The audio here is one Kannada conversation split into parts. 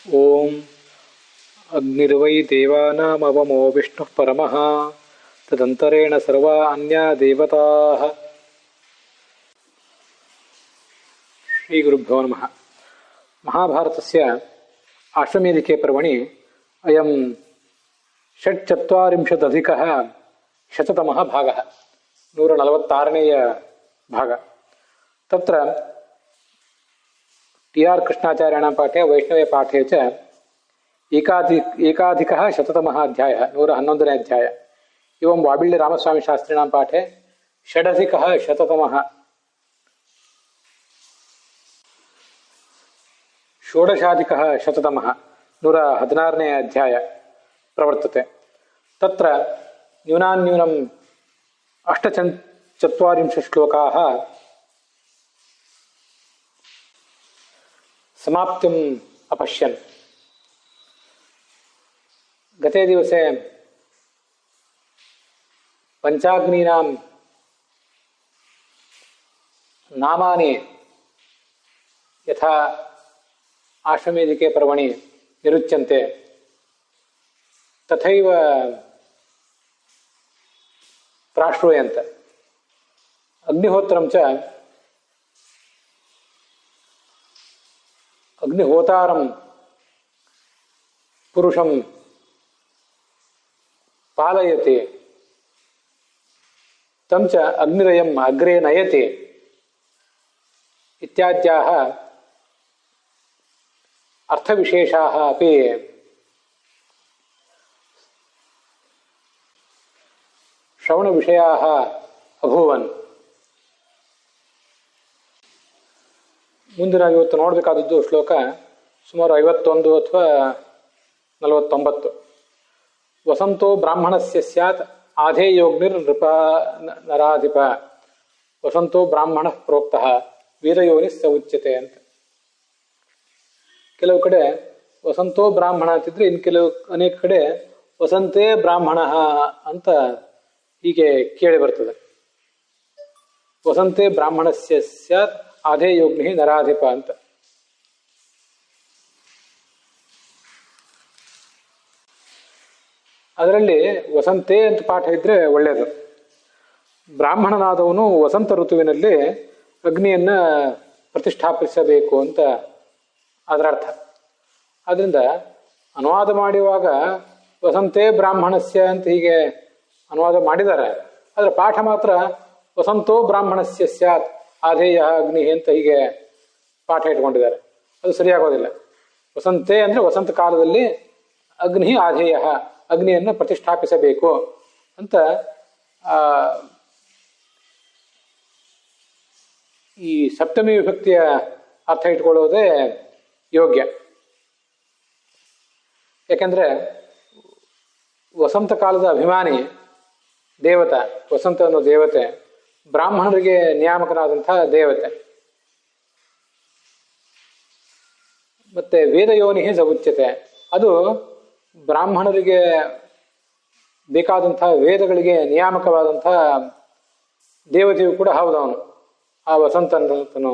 ಓಂ ಅಗ್ನಿರ್ವೈ ದೇವಾನಾಮವಮೋ ವಿಷ್ಣುಃ ಪರಮಃ ತದಂತರೇಣ ಸರ್ವಾ ಅನ್ಯಾ ದೇವತಾಃ. ಶ್ರೀ ಗುರುಭ್ಯೋ ನಮಃ. ಮಹಾಭಾರತಸ್ಯ ಆಶ್ವಮೇಧಿಕೆ ಪರ್ವಣಿ ಅಯಂ ಷಟ್ಚತ್ವಾರಿಂಶದಧಿಕಃ ಶತತಮಃ ಭಾಗಃ, 146ನೇಯ ಭಾಗ. ತತ್ರ ಟಿ ಆರ್ ಕೃಷ್ಣಾಚಾರ್ಯಾಣಾಂ ಪಾಠೆ ವೈಷ್ಣವೇ ಪಾಠೆ ಚ ಏಕಾಧಿಕಃ ಶತತಮಃ ಅಧ್ಯಾಯಃ, 111ನೇ ಅಧ್ಯಾಯ. ಇವಂ ವಾಬಿಳ್ಳಿ ರಾಮಸ್ವಾಮಿ ಶಾಸ್ತ್ರಿಣಾಂ ಪಾಠೆ ಷಡಧಿಕಃ ಶತತಮಃ ಷೋಡಶಾಧಿಕಃ ಶತತಮಃ 116ನೇ ಅಧ್ಯಾಯ ಪ್ರವರ್ತತೆ. ತತ್ರ ನ್ಯೂನಾನ್ಯೂನಂ 840 ಶ್ಲೋಕಾಃ ಸಮಾಪ್ತಿಂ ಅಪಶ್ಯನ್. ಗತೆ ದಿವಸೆ ಪಂಚಾಗ್ನೀನಾಂ ನಾಮಾನಿ ಯಥಾ ಆಶ್ವಮೇಧಿಕೆ ಪರ್ವಣಿ ನಿರುಚ್ಯಂತೆ ತಥೈವ ಪ್ರಾಶ್ರೂಯಂತ. ಅಗ್ನಿಹೋತ್ರಂ ಚ ಅಗ್ನಿಹೋತಾರಂ ಪುರುಷಂ ಪಾಲಯತಿ ತಂ ಚ ಅಗ್ನಿರಯಂ ಅಗ್ರೇ ನಯತಿ ಇತ್ಯಾದ್ಯಾಃ ಅರ್ಥವಿಶೇಷಾಃ ಅಪಿ ಶ್ರವಣವಿಷಯಾಃ ಅಭೂವನ್. ಮುಂದೆ ನಾವು ಇವತ್ತು ನೋಡಬೇಕಾದದ್ದು ಶ್ಲೋಕ ಸುಮಾರು 51 ಅಥವಾ 49. ವಸಂತೋ ಬ್ರಾಹ್ಮಣಸ್ಯ ಸ್ಯಾತ್ ಆಧೇಯೋಗ್ನಿರ್ ನೃಪ ನರಾಧಿಪ. ವಸಂತೋ ಬ್ರಾಹ್ಮಣ ಪ್ರೋಕ್ತಃ ವೀರಯೋನಿ ಸ ಉಚ್ಯತೆ ಅಂತ. ಕೆಲವು ಕಡೆ ವಸಂತೋ ಬ್ರಾಹ್ಮಣ ಅಂತಿದ್ರೆ, ಇನ್ನು ಅನೇಕ ಕಡೆ ವಸಂತೇ ಬ್ರಾಹ್ಮಣ ಅಂತ ಹೀಗೆ ಕೇಳಿ ಬರ್ತದೆ. ವಸಂತೇ ಬ್ರಾಹ್ಮಣಸ್ಯ ಸ್ಯಾತ್ ಆಧೇಯೋಗ್ನಿ ನರಾಧಿಪ ಅಂತ. ಅದರಲ್ಲಿ ವಸಂತೆ ಅಂತ ಪಾಠ ಇದ್ರೆ ಒಳ್ಳೆಯದು. ಬ್ರಾಹ್ಮಣನಾದವನು ವಸಂತ ಋತುವಿನಲ್ಲಿ ಅಗ್ನಿಯನ್ನ ಪ್ರತಿಷ್ಠಾಪಿಸಬೇಕು ಅಂತ ಅದರ ಅರ್ಥ. ಆದ್ರಿಂದ ಅನುವಾದ ಮಾಡುವಾಗ ವಸಂತೇ ಬ್ರಾಹ್ಮಣಸ್ಯ ಅಂತ ಹೀಗೆ ಅನುವಾದ ಮಾಡಿದ್ದಾರೆ. ಆದರೆ ಪಾಠ ಮಾತ್ರ ವಸಂತೋ ಬ್ರಾಹ್ಮಣಸ್ಯ ಸ್ಯಾತ್ ಆಧೇಯ ಅಗ್ನಿ ಅಂತ ಹೀಗೆ ಪಾಠ ಇಟ್ಕೊಂಡಿದ್ದಾರೆ. ಅದು ಸರಿಯಾಗೋದಿಲ್ಲ. ವಸಂತೆ ಅಂದ್ರೆ ವಸಂತ ಕಾಲದಲ್ಲಿ ಅಗ್ನಿ ಆಧೇಯ, ಅಗ್ನಿಯನ್ನು ಪ್ರತಿಷ್ಠಾಪಿಸಬೇಕು ಅಂತ ಈ ಸಪ್ತಮಿ ವಿಭಕ್ತಿಯ ಅರ್ಥ ಇಟ್ಕೊಳ್ಳೋದೇ ಯೋಗ್ಯ. ಯಾಕೆಂದ್ರೆ ವಸಂತ ಕಾಲದ ಅಭಿಮಾನಿ ದೇವತ, ವಸಂತ ಅನ್ನೋ ದೇವತೆ ಬ್ರಾಹ್ಮಣರಿಗೆ ನಿಯಾಮಕನಾದಂತಹ ದೇವತೆ. ಮತ್ತೆ ವೇದಯೋನಿ ಸವುಚ್ಯತೆ, ಅದು ಬ್ರಾಹ್ಮಣರಿಗೆ ಬೇಕಾದಂತಹ ವೇದಗಳಿಗೆ ನಿಯಾಮಕವಾದಂತಹ ದೇವತೆಯು ಕೂಡ ಹೌದವನು, ಆ ವಸಂತ ಅನ್ನೋನು.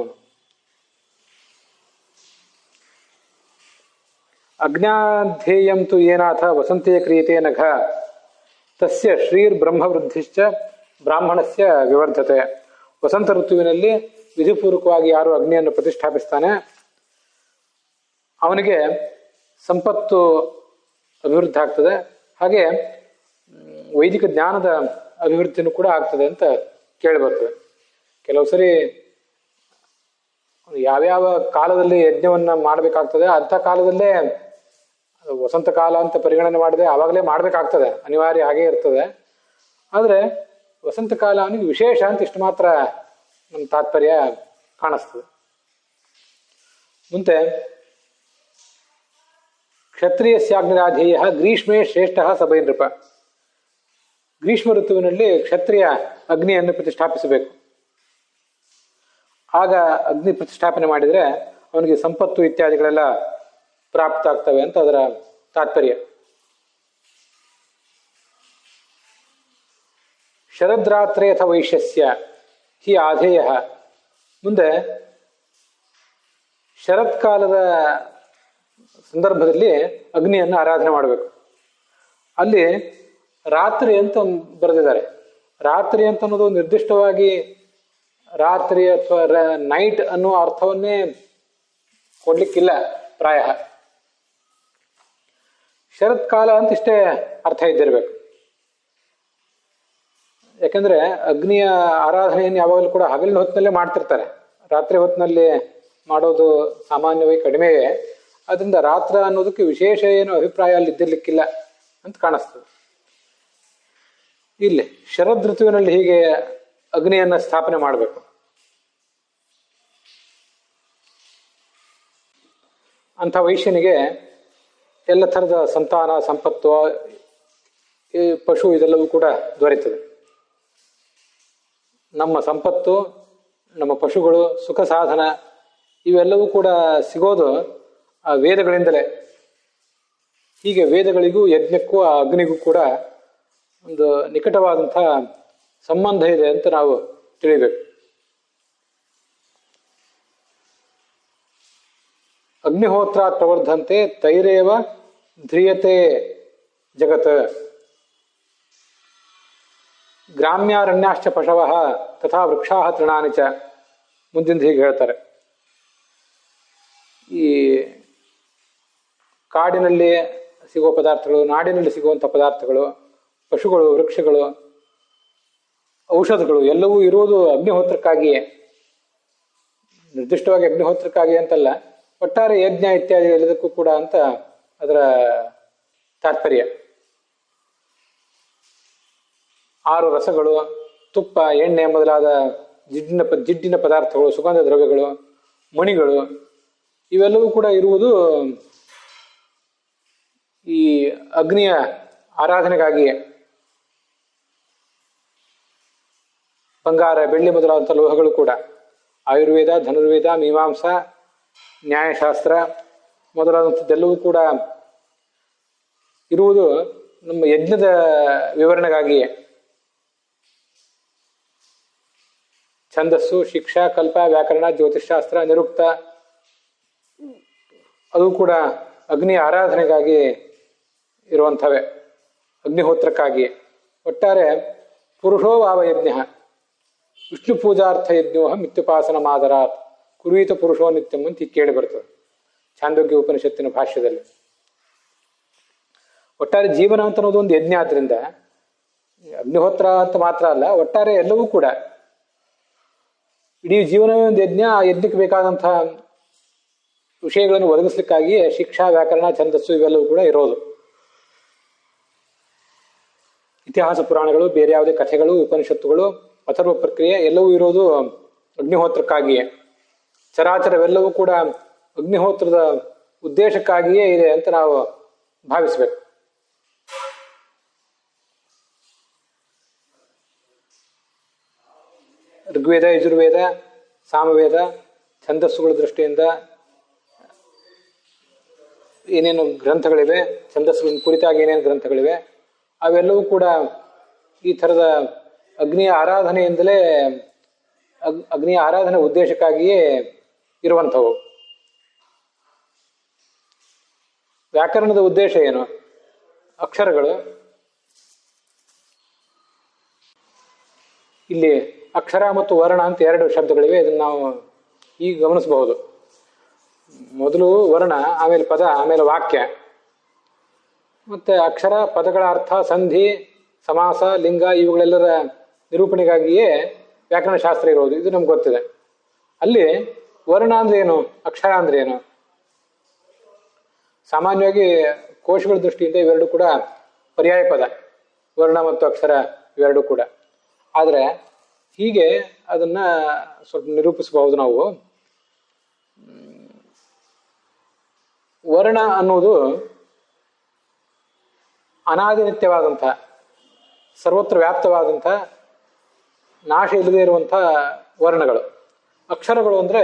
ಅಜ್ಞಾಧ್ಯೇಯಂ ತು ಏನಾಥ ವಸಂತೇ ಕ್ರಿಯತೆ ನಘ ತಸ್ಯ ಶ್ರೀರ್ ಬ್ರಹ್ಮವೃದ್ಧಿಶ್ಚ ಬ್ರಾಹ್ಮಣಸ್ಯ ವಿವರ್ಧತೆ. ವಸಂತ ಋತುವಿನಲ್ಲಿ ವಿಧಿಪೂರ್ವಕವಾಗಿ ಯಾರು ಅಗ್ನಿಯನ್ನು ಪ್ರತಿಷ್ಠಾಪಿಸ್ತಾನೆ ಅವನಿಗೆ ಸಂಪತ್ತು ಅಭಿವೃದ್ಧಿ ಆಗ್ತದೆ, ಹಾಗೆ ವೈದಿಕ ಜ್ಞಾನದ ಅಭಿವೃದ್ಧಿನೂ ಕೂಡ ಆಗ್ತದೆ ಅಂತ ಕೇಳಿಬರ್ತದೆ. ಕೆಲವು ಸರಿ ಯಾವ್ಯಾವ ಕಾಲದಲ್ಲಿ ಯಜ್ಞವನ್ನ ಮಾಡಬೇಕಾಗ್ತದೆ ಅಂಥ ಕಾಲದಲ್ಲೇ ವಸಂತ ಕಾಲ ಅಂತ ಪರಿಗಣನೆ ಮಾಡಿದೆ ಆವಾಗಲೇ ಮಾಡಬೇಕಾಗ್ತದೆ, ಅನಿವಾರ್ಯ ಹಾಗೇ ಇರ್ತದೆ. ಆದರೆ ವಸಂತ ಕಾಲ ಅವನಿಗೆ ವಿಶೇಷ ಅಂತ ಇಷ್ಟು ಮಾತ್ರ ನಮ್ಮ ತಾತ್ಪರ್ಯ ಕಾಣಿಸ್ತದೆ. ಮುಂದೆ ಕ್ಷತ್ರಿಯಸ್ಯಾಗ್ನಿರಾಧೇಯ ಗ್ರೀಷ್ಮೇ ಶ್ರೇಷ್ಠ ಸಭೈ ನೃಪ. ಗ್ರೀಷ್ಮ ಋತುವಿನಲ್ಲಿ ಕ್ಷತ್ರಿಯ ಅಗ್ನಿಯನ್ನು ಪ್ರತಿಷ್ಠಾಪಿಸಬೇಕು. ಆಗ ಅಗ್ನಿ ಪ್ರತಿಷ್ಠಾಪನೆ ಮಾಡಿದರೆ ಅವನಿಗೆ ಸಂಪತ್ತು ಇತ್ಯಾದಿಗಳೆಲ್ಲ ಪ್ರಾಪ್ತ ಆಗ್ತವೆ ಅಂತ ಅದರ ತಾತ್ಪರ್ಯ. ಶರದ್ರಾತ್ರೆ ಅಥ ವೈಶ್ಯಸ್ಯ ಹಿ ಆಧೇಯ. ಮುಂದೆ ಶರತ್ಕಾಲದ ಸಂದರ್ಭದಲ್ಲಿ ಅಗ್ನಿಯನ್ನು ಆರಾಧನೆ ಮಾಡಬೇಕು. ಅಲ್ಲಿ ರಾತ್ರಿ ಅಂತ ಬರೆದಿದ್ದಾರೆ. ರಾತ್ರಿ ಅಂತ ಅನ್ನೋದು ನಿರ್ದಿಷ್ಟವಾಗಿ ರಾತ್ರಿ ಅಥವಾ ನೈಟ್ ಅನ್ನುವ ಅರ್ಥವನ್ನೇ ಕೊಡ್ಲಿಕ್ಕಿಲ್ಲ ಪ್ರಾಯ. ಶರತ್ಕಾಲ ಅಂತ ಇಷ್ಟೇ ಅರ್ಥ ಇದ್ದಿರ್ಬೇಕು. ಯಾಕಂದ್ರೆ ಅಗ್ನಿಯ ಆರಾಧನೆಯನ್ನು ಯಾವಾಗಲೂ ಕೂಡ ಹಗಲಿನ ಹೊತ್ತಿನಲ್ಲೇ ಮಾಡ್ತಿರ್ತಾರೆ. ರಾತ್ರಿ ಹೊತ್ತಿನಲ್ಲಿ ಮಾಡೋದು ಸಾಮಾನ್ಯವಾಗಿ ಕಡಿಮೆಯೇ. ಅದರಿಂದ ರಾತ್ರ ಅನ್ನೋದಕ್ಕೆ ವಿಶೇಷ ಏನು ಅಭಿಪ್ರಾಯ ಅಲ್ಲಿ ಇದ್ದಿರ್ಲಿಕ್ಕಿಲ್ಲ ಅಂತ ಕಾಣಿಸ್ತದೆ. ಇಲ್ಲಿ ಶರದ್ ಋತುವಿನಲ್ಲಿ ಹೀಗೆ ಅಗ್ನಿಯನ್ನ ಸ್ಥಾಪನೆ ಮಾಡಬೇಕು. ಅಂಥ ವೈಶ್ಯನಿಗೆ ಎಲ್ಲ ಥರದ ಸಂತಾನ, ಸಂಪತ್ತು, ಈ ಪಶು ಇದೆಲ್ಲವೂ ಕೂಡ ದೊರೆಯುತ್ತದೆ. ನಮ್ಮ ಸಂಪತ್ತು, ನಮ್ಮ ಪಶುಗಳು, ಸುಖ ಸಾಧನ ಇವೆಲ್ಲವೂ ಕೂಡ ಸಿಗೋದು ಆ ವೇದಗಳಿಂದಲೇ. ಹೀಗೆ ವೇದಗಳಿಗೂ ಯಜ್ಞಕ್ಕೂ ಆ ಅಗ್ನಿಗೂ ಕೂಡ ಒಂದು ನಿಕಟವಾದಂಥ ಸಂಬಂಧ ಇದೆ ಅಂತ ನಾವು ತಿಳಿಬೇಕು. ಅಗ್ನಿಹೋತ್ರ ಪ್ರವರ್ಧಂತೆ ತೈರೇವ ಧ್ರಿಯತೆ ಜಗತ್ ಗ್ರಾಮ್ಯಾರಣ್ಯಾಶ್ಚ ಪಶವ ತಥಾ ವೃಕ್ಷಾ ತೃಣಾನಿ ಚ. ಮುಂದಿಂದ ಹೀಗೆ ಹೇಳ್ತಾರೆ. ಈ ಕಾಡಿನಲ್ಲಿ ಸಿಗುವ ಪದಾರ್ಥಗಳು, ನಾಡಿನಲ್ಲಿ ಸಿಗುವಂಥ ಪದಾರ್ಥಗಳು, ಪಶುಗಳು, ವೃಕ್ಷಗಳು, ಔಷಧಗಳು ಎಲ್ಲವೂ ಇರುವುದು ಅಗ್ನಿಹೋತ್ರಕ್ಕಾಗಿಯೇ. ನಿರ್ದಿಷ್ಟವಾಗಿ ಅಗ್ನಿಹೋತ್ರಕ್ಕಾಗಿ ಅಂತಲ್ಲ, ಒಟ್ಟಾರೆ ಯಜ್ಞ ಇತ್ಯಾದಿ ಎಲ್ಲದಕ್ಕೂ ಕೂಡ ಅಂತ ಅದರ ತಾತ್ಪರ್ಯ. 6 ರಸಗಳು, ತುಪ್ಪ, ಎಣ್ಣೆ ಮೊದಲಾದ ಜಿಡ್ಡಿನ ಪದಾರ್ಥಗಳು, ಸುಗಂಧ ದ್ರವ್ಯಗಳು, ಮಣಿಗಳು ಇವೆಲ್ಲವೂ ಕೂಡ ಇರುವುದು ಈ ಅಗ್ನಿಯ ಆರಾಧನೆಗಾಗಿಯೇ. ಬಂಗಾರ, ಬೆಳ್ಳಿ ಮೊದಲಾದಂಥ ಲೋಹಗಳು ಕೂಡ, ಆಯುರ್ವೇದ, ಧನುರ್ವೇದ, ಮೀಮಾಂಸಾ, ನ್ಯಾಯಶಾಸ್ತ್ರ ಮೊದಲಾದಂಥದ್ದೆಲ್ಲವೂ ಕೂಡ ಇರುವುದು ನಮ್ಮ ಯಜ್ಞದ ವಿವರಣೆಗಾಗಿಯೇ. ಛಂದಸ್ಸು, ಶಿಕ್ಷಾ, ಕಲ್ಪ, ವ್ಯಾಕರಣ, ಜ್ಯೋತಿಷ್ಶಾಸ್ತ್ರ, ನಿರುಕ್ತ ಅದು ಕೂಡ ಅಗ್ನಿಯ ಆರಾಧನೆಗಾಗಿ ಇರುವಂಥವೇ, ಅಗ್ನಿಹೋತ್ರಕ್ಕಾಗಿ. ಒಟ್ಟಾರೆ ಪುರುಷೋ ವಾವಯಜ್ಞ ವಿಷ್ಣು ಪೂಜಾರ್ಥ ಯಜ್ಞೋಹಂ ಮಿತ್ಯುಪಾಸನ ಮಾದರಾತ್ ಕುರುಯಿತ ಪುರುಷೋ ನಿತ್ಯಂ ಅಂತ ಕೇಳಿ ಬರ್ತದೆ ಛಾಂದೋಗ್ಯ ಉಪನಿಷತ್ತಿನ ಭಾಷ್ಯದಲ್ಲಿ. ಒಟ್ಟಾರೆ ಜೀವನ ಅಂತ ಅನ್ನೋದು ಒಂದು ಯಜ್ಞ. ಆದ್ರಿಂದ ಅಗ್ನಿಹೋತ್ರ ಅಂತ ಮಾತ್ರ ಅಲ್ಲ, ಒಟ್ಟಾರೆ ಎಲ್ಲವೂ ಕೂಡ ಇಡೀ ಜೀವನವೇ ಒಂದು ಯಜ್ಞ. ಆ ಯಜ್ಞಕ್ಕೆ ಬೇಕಾದಂತಹ ವಿಷಯಗಳನ್ನು ಒದಗಿಸ್ಲಿಕ್ಕಾಗಿಯೇ ಶಿಕ್ಷಾ, ವ್ಯಾಕರಣ, ಛಂದಸ್ಸು ಇವೆಲ್ಲವೂ ಕೂಡ ಇರೋದು. ಇತಿಹಾಸ ಪುರಾಣಗಳು, ಬೇರೆ ಯಾವುದೇ ಕಥೆಗಳು, ಉಪನಿಷತ್ತುಗಳು, ಅಥರ್ವ ಪ್ರಕ್ರಿಯೆ ಎಲ್ಲವೂ ಇರೋದು ಅಗ್ನಿಹೋತ್ರಕ್ಕಾಗಿಯೇ. ಚರಾಚರವೆಲ್ಲವೂ ಕೂಡ ಅಗ್ನಿಹೋತ್ರದ ಉದ್ದೇಶಕ್ಕಾಗಿಯೇ ಇದೆ ಅಂತ ನಾವು ಭಾವಿಸ್ಬೇಕು. ಋಗ್ವೇದ, ಯಜುರ್ವೇದ, ಸಾಮವೇದ, ಛಂದಸ್ಸುಗಳ ದೃಷ್ಟಿಯಿಂದ ಏನೇನು ಗ್ರಂಥಗಳಿವೆ, ಛಂದಸ್ಸುಗಳ ಕುರಿತಾಗಿ ಏನೇನು ಗ್ರಂಥಗಳಿವೆ, ಅವೆಲ್ಲವೂ ಕೂಡ ಈ ಥರದ ಅಗ್ನಿಯ ಆರಾಧನೆಯಿಂದಲೇ, ಅಗ್ನಿಯ ಆರಾಧನೆ ಉದ್ದೇಶಕ್ಕಾಗಿಯೇ ಇರುವಂಥವು. ವ್ಯಾಕರಣದ ಉದ್ದೇಶ ಏನು? ಅಕ್ಷರಗಳು. ಇಲ್ಲಿ ಅಕ್ಷರ ಮತ್ತು ವರ್ಣ ಅಂತ 2 ಶಬ್ದಗಳಿವೆ. ಇದನ್ನು ನಾವು ಈಗ ಗಮನಿಸಬಹುದು. ಮೊದಲು ವರ್ಣ, ಆಮೇಲೆ ಪದ, ಆಮೇಲೆ ವಾಕ್ಯ. ಮತ್ತೆ ಅಕ್ಷರ, ಪದಗಳ ಅರ್ಥ, ಸಂಧಿ, ಸಮಾಸ, ಲಿಂಗ ಇವುಗಳೆಲ್ಲರ ನಿರೂಪಣೆಗಾಗಿಯೇ ವ್ಯಾಕರಣಶಾಸ್ತ್ರ ಇರೋದು. ಇದು ನಮ್ಗೆ ಗೊತ್ತಿದೆ. ಅಲ್ಲಿ ವರ್ಣ ಅಂದ್ರೆ ಏನು, ಅಕ್ಷರ ಅಂದ್ರೆ ಏನು? ಸಾಮಾನ್ಯವಾಗಿ ಕೋಶಗಳ ದೃಷ್ಟಿಯಿಂದ ಇವೆರಡು ಕೂಡ ಪರ್ಯಾಯ ಪದ, ವರ್ಣ ಮತ್ತು ಅಕ್ಷರ ಇವೆರಡು ಕೂಡ. ಆದರೆ ಹೀಗೆ ಅದನ್ನ ಸ್ವಲ್ಪ ನಿರೂಪಿಸಬಹುದು ನಾವು. ವರ್ಣ ಅನ್ನೋದು ಅನಾದಿನಿತ್ಯವಾದಂಥ, ಸರ್ವತ್ರ ವ್ಯಾಪ್ತವಾದಂಥ, ನಾಶ ಇಲ್ಲದೆ ಇರುವಂಥ ವರ್ಣಗಳು. ಅಕ್ಷರಗಳು ಅಂದರೆ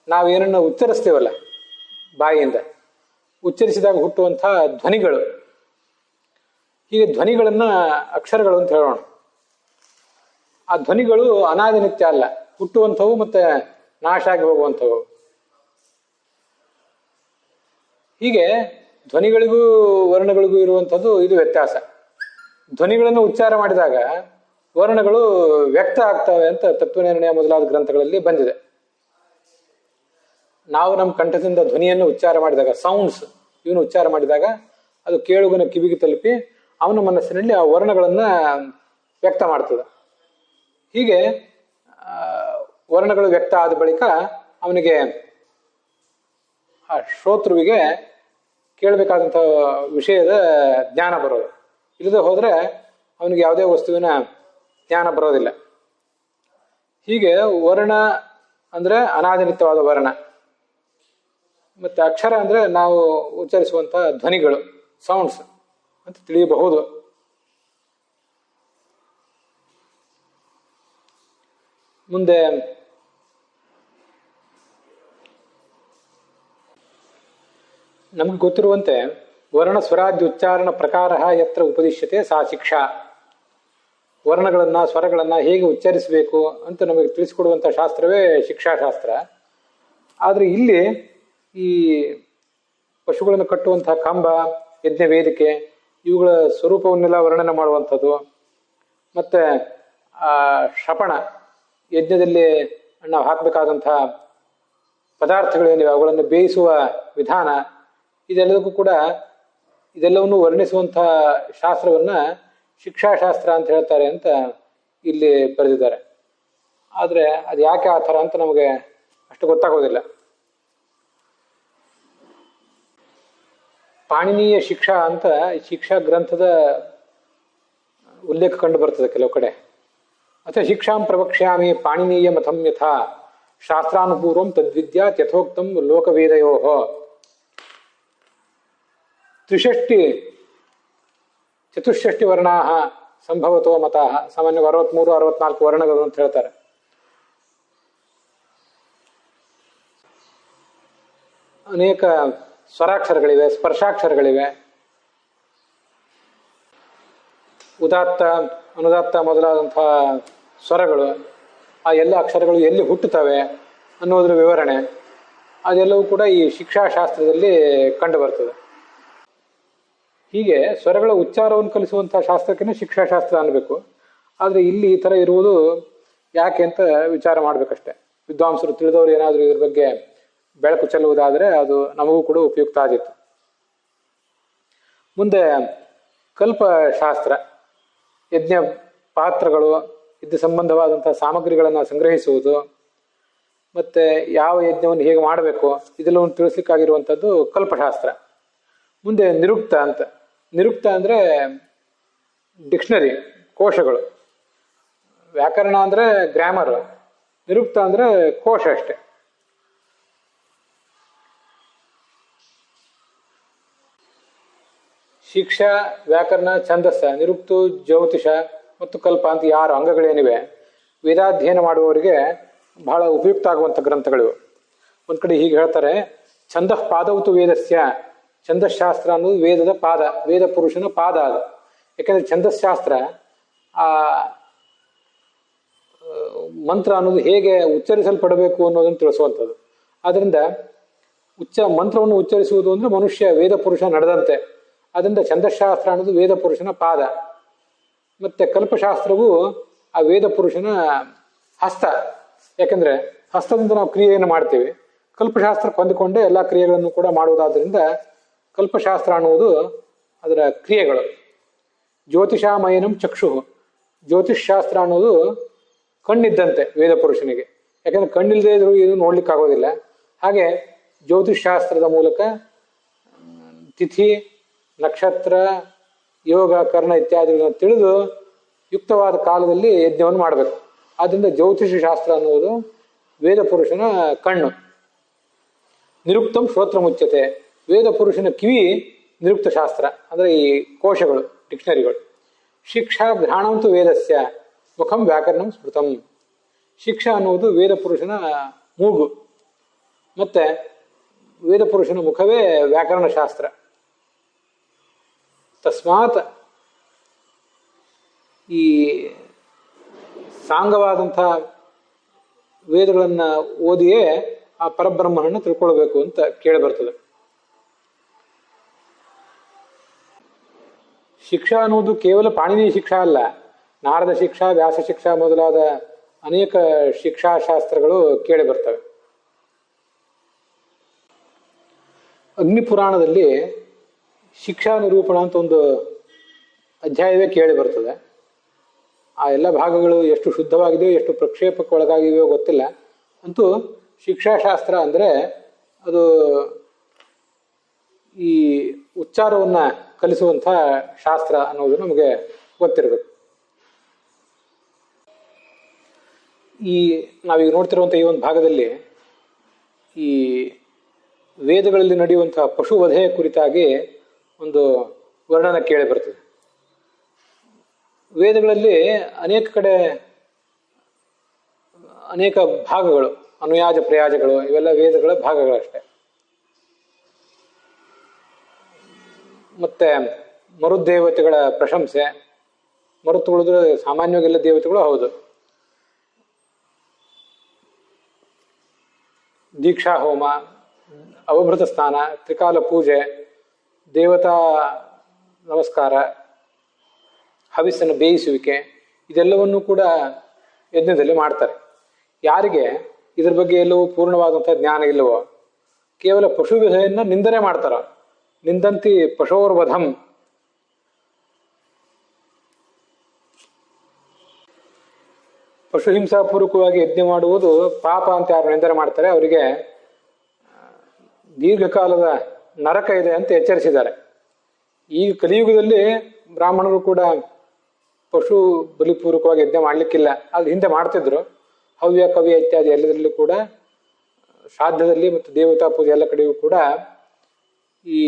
ನಾವೇನನ್ನು ಉಚ್ಚರಿಸ್ತೇವಲ್ಲ ಬಾಯಿಯಿಂದ, ಉಚ್ಚರಿಸಿದಾಗ ಹುಟ್ಟುವಂಥ ಧ್ವನಿಗಳು. ಹೀಗೆ ಧ್ವನಿಗಳನ್ನ ಅಕ್ಷರಗಳು ಅಂತ ಹೇಳೋಣ. ಆ ಧ್ವನಿಗಳು ಅನಾದಿನಿತ್ಯ ಅಲ್ಲ, ಹುಟ್ಟುವಂಥವು ಮತ್ತೆ ನಾಶ ಆಗಿ ಹೋಗುವಂಥವು. ಹೀಗೆ ಧ್ವನಿಗಳಿಗೂ ವರ್ಣಗಳಿಗೂ ಇರುವಂಥದ್ದು ಇದು ವ್ಯತ್ಯಾಸ. ಧ್ವನಿಗಳನ್ನು ಉಚ್ಚಾರ ಮಾಡಿದಾಗ ವರ್ಣಗಳು ವ್ಯಕ್ತ ಆಗ್ತವೆ ಅಂತ ತತ್ವನಿರ್ಣಯ ಮೊದಲಾದ ಗ್ರಂಥಗಳಲ್ಲಿ ಬಂದಿದೆ. ನಾವು ನಮ್ಮ ಕಂಠದಿಂದ ಧ್ವನಿಯನ್ನು ಉಚ್ಚಾರ ಮಾಡಿದಾಗ, ಸೌಂಡ್ಸ್ ಇವನು ಉಚ್ಚಾರ ಮಾಡಿದಾಗ ಅದು ಕೇಳುಗನ ಕಿವಿಗೆ ತಲುಪಿ ಅವನ ಮನಸ್ಸಿನಲ್ಲಿ ಆ ವರ್ಣಗಳನ್ನ ವ್ಯಕ್ತ ಮಾಡ್ತದೆ. ಹೀಗೆ ವರ್ಣಗಳು ವ್ಯಕ್ತ ಆದ ಬಳಿಕ ಅವನಿಗೆ ಆ ಶ್ರೋತೃವಿಗೆ ಕೇಳಬೇಕಾದಂಥ ವಿಷಯದ ಜ್ಞಾನ ಬರೋದು. ಇಲ್ಲದೆ ಹೋದರೆ ಅವನಿಗೆ ಯಾವುದೇ ವಸ್ತುವಿನ ಜ್ಞಾನ ಬರೋದಿಲ್ಲ. ಹೀಗೆ ವರ್ಣ ಅಂದರೆ ಅನಾದಿನಿತ್ಯವಾದ ವರ್ಣ, ಮತ್ತು ಅಕ್ಷರ ಅಂದರೆ ನಾವು ಉಚ್ಚರಿಸುವಂಥ ಧ್ವನಿಗಳು, ಸೌಂಡ್ಸ್ ಅಂತ ತಿಳಿಯಬಹುದು. ಮುಂದೆ ನಮ್ಗೆ ಗೊತ್ತಿರುವಂತೆ ವರ್ಣ ಸ್ವರಾಜ್ಯ ಉಚ್ಚಾರಣ ಪ್ರಕಾರ ಯತ್ರ ಉಪದಿಶ್ಯತೆ ಸಾ ಶಿಕ್ಷಾ. ವರ್ಣಗಳನ್ನು ಸ್ವರಗಳನ್ನು ಹೇಗೆ ಉಚ್ಚರಿಸಬೇಕು ಅಂತ ನಮಗೆ ತಿಳಿಸಿಕೊಡುವಂಥ ಶಾಸ್ತ್ರವೇ ಶಿಕ್ಷಾಶಾಸ್ತ್ರ. ಆದರೆ ಇಲ್ಲಿ ಈ ಪಶುಗಳನ್ನು ಕಟ್ಟುವಂತಹ ಕಂಬ, ಯಜ್ಞ ವೇದಿಕೆ ಇವುಗಳ ಸ್ವರೂಪವನ್ನೆಲ್ಲ ವರ್ಣನೆ ಮಾಡುವಂಥದ್ದು, ಮತ್ತು ಶಪಣ ಯಜ್ಞದಲ್ಲಿ ನಾವು ಹಾಕಬೇಕಾದಂಥ ಪದಾರ್ಥಗಳೇನಿವೆ ಅವುಗಳನ್ನು ಬೇಯಿಸುವ ವಿಧಾನ, ಇದೆಲ್ಲದಕ್ಕೂ ಕೂಡ ಇದೆಲ್ಲವನ್ನು ವರ್ಣಿಸುವಂಥ ಶಾಸ್ತ್ರವನ್ನು ಶಿಕ್ಷಾಶಾಸ್ತ್ರ ಅಂತ ಹೇಳ್ತಾರೆ ಅಂತ ಇಲ್ಲಿ ಬರೆದಿದ್ದಾರೆ. ಆದರೆ ಅದು ಯಾಕೆ ಆ ಥರ ಅಂತ ನಮಗೆ ಅಷ್ಟು ಗೊತ್ತಾಗೋದಿಲ್ಲ. ಪಾಣಿನೀಯ ಶಿಕ್ಷಾ ಅಂತ ಶಿಕ್ಷಾ ಗ್ರಂಥದ ಉಲ್ಲೇಖ ಕಂಡು ಬರ್ತದೆ ಕೆಲವು ಕಡೆ. ಅಥ ಶಿಕ್ಷಾಂ ಪ್ರವಕ್ಷ್ಯಾಮಿ ಪಾಣಿನೀಯ ಮಥಂ ಯಥಾ ಶಾಸ್ತ್ರಾನುಪೂರ್ವಂ ತದ್ವಿದ್ಯಾ ಯಥೋಕ್ತಂ ಲೋಕವೇದಯೋ. ಚತುಷ್ಷಷ್ಟಿ ವರ್ಣಾ ಸಂಭವತೋ ಮತಃ. ಸಾಮಾನ್ಯವಾಗಿ 63-64 ವರ್ಣಗಳು ಅಂತ ಹೇಳ್ತಾರೆ. ಅನೇಕ ಸ್ವರಾಕ್ಷರಗಳಿವೆ, ಸ್ಪರ್ಶಾಕ್ಷರಗಳಿವೆ, ಉದಾತ್ತ ಅನುದಾತ್ತ ಮೊದಲಾದಂಥ ಸ್ವರಗಳು. ಆ ಎಲ್ಲ ಅಕ್ಷರಗಳು ಎಲ್ಲಿ ಹುಟ್ಟುತ್ತವೆ ಅನ್ನೋದ್ರ ವಿವರಣೆ ಅದೆಲ್ಲವೂ ಕೂಡ ಈ ಶಿಕ್ಷಾಶಾಸ್ತ್ರದಲ್ಲಿ ಕಂಡು ಬರ್ತದೆ. ಹೀಗೆ ಸ್ವರಗಳ ಉಚ್ಚಾರವನ್ನು ಕಲಿಸುವಂಥ ಶಾಸ್ತ್ರಕ್ಕೆ ಶಿಕ್ಷಾಶಾಸ್ತ್ರ ಅನ್ನಬೇಕು. ಆದರೆ ಇಲ್ಲಿ ಈ ಥರ ಇರುವುದು ಯಾಕೆ ಅಂತ ವಿಚಾರ ಮಾಡಬೇಕಷ್ಟೆ. ವಿದ್ವಾಂಸರು ತಿಳಿದವರು ಏನಾದರೂ ಇದ್ರ ಬಗ್ಗೆ ಬೆಳಕು ಚೆಲ್ಲುವುದಾದರೆ ಅದು ನಮಗೂ ಕೂಡ ಉಪಯುಕ್ತ ಆಗಿತ್ತು. ಮುಂದೆ ಕಲ್ಪಶಾಸ್ತ್ರ, ಯಜ್ಞ ಪಾತ್ರಗಳು, ಯಜ್ಞ ಸಂಬಂಧವಾದಂಥ ಸಾಮಗ್ರಿಗಳನ್ನು ಸಂಗ್ರಹಿಸುವುದು, ಮತ್ತು ಯಾವ ಯಜ್ಞವನ್ನು ಹೇಗೆ ಮಾಡಬೇಕು ಇದೆಲ್ಲವನ್ನು ತಿಳಿಸ್ಲಿಕ್ಕಾಗಿರುವಂಥದ್ದು ಕಲ್ಪಶಾಸ್ತ್ರ. ಮುಂದೆ ನಿರುಕ್ತ ಅಂತ. ನಿರುಕ್ತ ಅಂದರೆ ಡಿಕ್ಷನರಿ, ಕೋಶಗಳು. ವ್ಯಾಕರಣ ಅಂದರೆ ಗ್ರಾಮರ್, ನಿರುಕ್ತ ಅಂದರೆ ಕೋಶ ಅಷ್ಟೆ. ಶಿಕ್ಷಾ, ವ್ಯಾಕರಣ, ಛಂದಸ್ಸ, ನಿರುಕ್ತು, ಜ್ಯೋತಿಷ ಮತ್ತು ಕಲ್ಪ ಅಂತ 6 ಅಂಗಗಳೇನಿವೆ ವೇದಾಧ್ಯಯನ ಮಾಡುವವರಿಗೆ ಬಹಳ ಉಪಯುಕ್ತ ಆಗುವಂಥ ಗ್ರಂಥಗಳಿವೆ. ಒಂದು ಕಡೆ ಹೀಗೆ ಹೇಳ್ತಾರೆ, ಛಂದಃ ಪಾದವತು ವೇದಸ್ಯ. ಛಂದಶಾಸ್ತ್ರ ಅನ್ನೋದು ವೇದದ ಪಾದ, ವೇದ ಪುರುಷನ ಪಾದ ಅದು. ಯಾಕೆಂದರೆ ಛಂದಶಾಸ್ತ್ರ ಆ ಮಂತ್ರ ಅನ್ನೋದು ಹೇಗೆ ಉಚ್ಚರಿಸಲ್ಪಡಬೇಕು ಅನ್ನೋದನ್ನು ತಿಳಿಸುವಂಥದ್ದು. ಆದ್ದರಿಂದ ಮಂತ್ರವನ್ನು ಉಚ್ಚರಿಸುವುದು ಅಂದರೆ ಮನುಷ್ಯ ವೇದ ಪುರುಷ ನಡೆದಂತೆ. ಅದರಿಂದ ಛಂದಶಾಸ್ತ್ರ ಅನ್ನೋದು ವೇದ ಪುರುಷನ ಪಾದ. ಮತ್ತು ಕಲ್ಪಶಾಸ್ತ್ರವು ಆ ವೇದ ಪುರುಷನ ಹಸ್ತ. ಯಾಕೆಂದರೆ ಹಸ್ತದಿಂದ ನಾವು ಕ್ರಿಯೆಯನ್ನು ಮಾಡ್ತೀವಿ. ಕಲ್ಪಶಾಸ್ತ್ರಕ್ಕೆ ಹೊಂದಿಕೊಂಡೇ ಎಲ್ಲ ಕ್ರಿಯೆಗಳನ್ನು ಕೂಡ ಮಾಡುವುದಾದ್ರಿಂದ ಕಲ್ಪಶಾಸ್ತ್ರ ಅನ್ನುವುದು ಅದರ ಕ್ರಿಯೆಗಳು. ಜ್ಯೋತಿಷಾಮಯನಂ ಚಕ್ಷು. ಜ್ಯೋತಿಷ್ಶಾಸ್ತ್ರ ಅನ್ನೋದು ಕಣ್ಣಿದ್ದಂತೆ ವೇದ ಪುರುಷನಿಗೆ. ಯಾಕೆಂದರೆ ಕಣ್ಣಿಲ್ಲದೆ ಇದ್ರೂ ಇದು ನೋಡ್ಲಿಕ್ಕಾಗೋದಿಲ್ಲ. ಹಾಗೆ ಜ್ಯೋತಿಷ್ಶಾಸ್ತ್ರದ ಮೂಲಕ ತಿಥಿ, ನಕ್ಷತ್ರ, ಯೋಗ, ಕರ್ಣ ಇತ್ಯಾದಿಗಳನ್ನು ತಿಳಿದು ಯುಕ್ತವಾದ ಕಾಲದಲ್ಲಿ ಯಜ್ಞವನ್ನು ಮಾಡಬೇಕು. ಆದ್ದರಿಂದ ಜ್ಯೋತಿಷ ಶಾಸ್ತ್ರ ಅನ್ನುವುದು ವೇದ ಪುರುಷನ ಕಣ್ಣು. ನಿರುಕ್ತಂ ಶ್ರೋತ್ರ ಮುಚ್ಯತೆ. ವೇದ ಪುರುಷನ ಕಿವಿ ನಿರುಕ್ತ ಶಾಸ್ತ್ರ, ಅಂದರೆ ಈ ಕೋಶಗಳು, ಡಿಕ್ಷನರಿಗಳು. ಶಿಕ್ಷಾ ಘ್ರಾಣಂತು ವೇದಸ್ಯ ಮುಖಂ ವ್ಯಾಕರಣಂ ಸ್ಮೃತಂ. ಶಿಕ್ಷಾ ಅನ್ನುವುದು ವೇದ ಪುರುಷನ ಮೂಗು, ಮತ್ತು ವೇದ ಪುರುಷನ ಮುಖವೇ ವ್ಯಾಕರಣ ಶಾಸ್ತ್ರ. ತಸ್ಮಾತ್ ಈ ಸಾಂಗವಾದಂಥ ವೇದಗಳನ್ನು ಓದಿಯೇ ಆ ಪರಬ್ರಹ್ಮನನ್ನು ತಿಳ್ಕೊಳ್ಬೇಕು ಅಂತ ಕೇಳಿ ಬರ್ತದೆ. ಶಿಕ್ಷಾ ಅನ್ನೋದು ಕೇವಲ ಪಾಣಿನಿ ಶಿಕ್ಷಾ ಅಲ್ಲ, ನಾರದ ಶಿಕ್ಷಾ, ವ್ಯಾಸ ಶಿಕ್ಷಾ ಮೊದಲಾದ ಅನೇಕ ಶಿಕ್ಷಾಶಾಸ್ತ್ರಗಳು ಕೇಳಿ ಬರ್ತವೆ. ಅಗ್ನಿಪುರಾಣದಲ್ಲಿ ಶಿಕ್ಷಾ ನಿರೂಪಣ ಅಂತ ಒಂದು ಅಧ್ಯಾಯವೇ ಕೇಳಿ ಬರ್ತದೆ. ಆ ಎಲ್ಲ ಭಾಗಗಳು ಎಷ್ಟು ಶುದ್ಧವಾಗಿದೆಯೋ ಎಷ್ಟು ಪ್ರಕ್ಷೇಪಕ್ಕೆ ಒಳಗಾಗಿವೆಯೋ ಗೊತ್ತಿಲ್ಲ. ಅಂತೂ ಶಿಕ್ಷಾಶಾಸ್ತ್ರ ಅಂದರೆ ಅದು ಈ ಉಚ್ಚಾರವನ್ನು ಕಲಿಸುವಂಥ ಶಾಸ್ತ್ರ ಅನ್ನೋದು ನಮಗೆ ಗೊತ್ತಿರಬೇಕು. ಈ ನಾವೀಗ ನೋಡ್ತಿರುವಂಥ ಈ ಒಂದು ಭಾಗದಲ್ಲಿ ಈ ವೇದಗಳಲ್ಲಿ ನಡೆಯುವಂತಹ ಪಶುವಧೆ ಕುರಿತಾಗಿ ಒಂದು ವರ್ಣನ ಕೇಳಿ ಬರ್ತದೆ. ವೇದಗಳಲ್ಲಿ ಅನೇಕ ಕಡೆ ಅನೇಕ ಭಾಗಗಳು, ಅನುಯಾಜ ಪ್ರಯಾಜಗಳು, ಇವೆಲ್ಲ ವೇದಗಳ ಭಾಗಗಳಷ್ಟೆ. ಮತ್ತೆ ಮರುದೇವತೆಗಳ ಪ್ರಶಂಸೆ, ಮರುತುಳಿದ್ರೆ ಸಾಮಾನ್ಯವಾಗೆಲ್ಲ ದೇವತೆಗಳು ಹೌದು. ದೀಕ್ಷಾ ಹೋಮ, ಅವಭೃತ ಸ್ನಾನ, ತ್ರಿಕಾಲ ಪೂಜೆ, ದೇವತಾ ನಮಸ್ಕಾರ, ಹವಿಸ್ಸನ್ನು ಬೇಯಿಸುವಿಕೆ, ಇದೆಲ್ಲವನ್ನೂ ಕೂಡ ಯಜ್ಞದಲ್ಲಿ ಮಾಡ್ತಾರೆ. ಯಾರಿಗೆ ಇದ್ರ ಬಗ್ಗೆ ಎಲ್ಲವೂ ಪೂರ್ಣವಾದಂಥ ಜ್ಞಾನ ಇಲ್ಲವೋ ಕೇವಲ ಪಶುವಧೆಯನ್ನು ನಿಂದನೆ ಮಾಡ್ತಾರ. ನಿಂದಂತಿ ಪಶೋರ್ವಧಂ, ಪಶು ಹಿಂಸಾಪೂರ್ವಕವಾಗಿ ಯಜ್ಞ ಮಾಡುವುದು ಪಾಪ ಅಂತ ಯಾರು ನಿಂದನೆ ಮಾಡ್ತಾರೆ ಅವರಿಗೆ ದೀರ್ಘಕಾಲದ ನರಕ ಇದೆ ಅಂತ ಎಚ್ಚರಿಸಿದ್ದಾರೆ. ಈಗ ಕಲಿಯುಗದಲ್ಲಿ ಬ್ರಾಹ್ಮಣರು ಕೂಡ ಪಶು ಬಲಿಪೂರ್ವಕವಾಗಿ ಯಜ್ಞ ಮಾಡಲಿಕ್ಕಿಲ್ಲ, ಅದು ಹಿಂದೆ ಮಾಡ್ತಿದ್ರು. ಹವ್ಯ ಕವ್ಯ ಇತ್ಯಾದಿ ಎಲ್ಲದರಲ್ಲೂ ಕೂಡ ಶ್ರಾದ್ದದಲ್ಲಿ ಮತ್ತು ದೇವತಾ ಪೂಜೆ ಎಲ್ಲ ಕಡೆಯೂ ಕೂಡ ಈ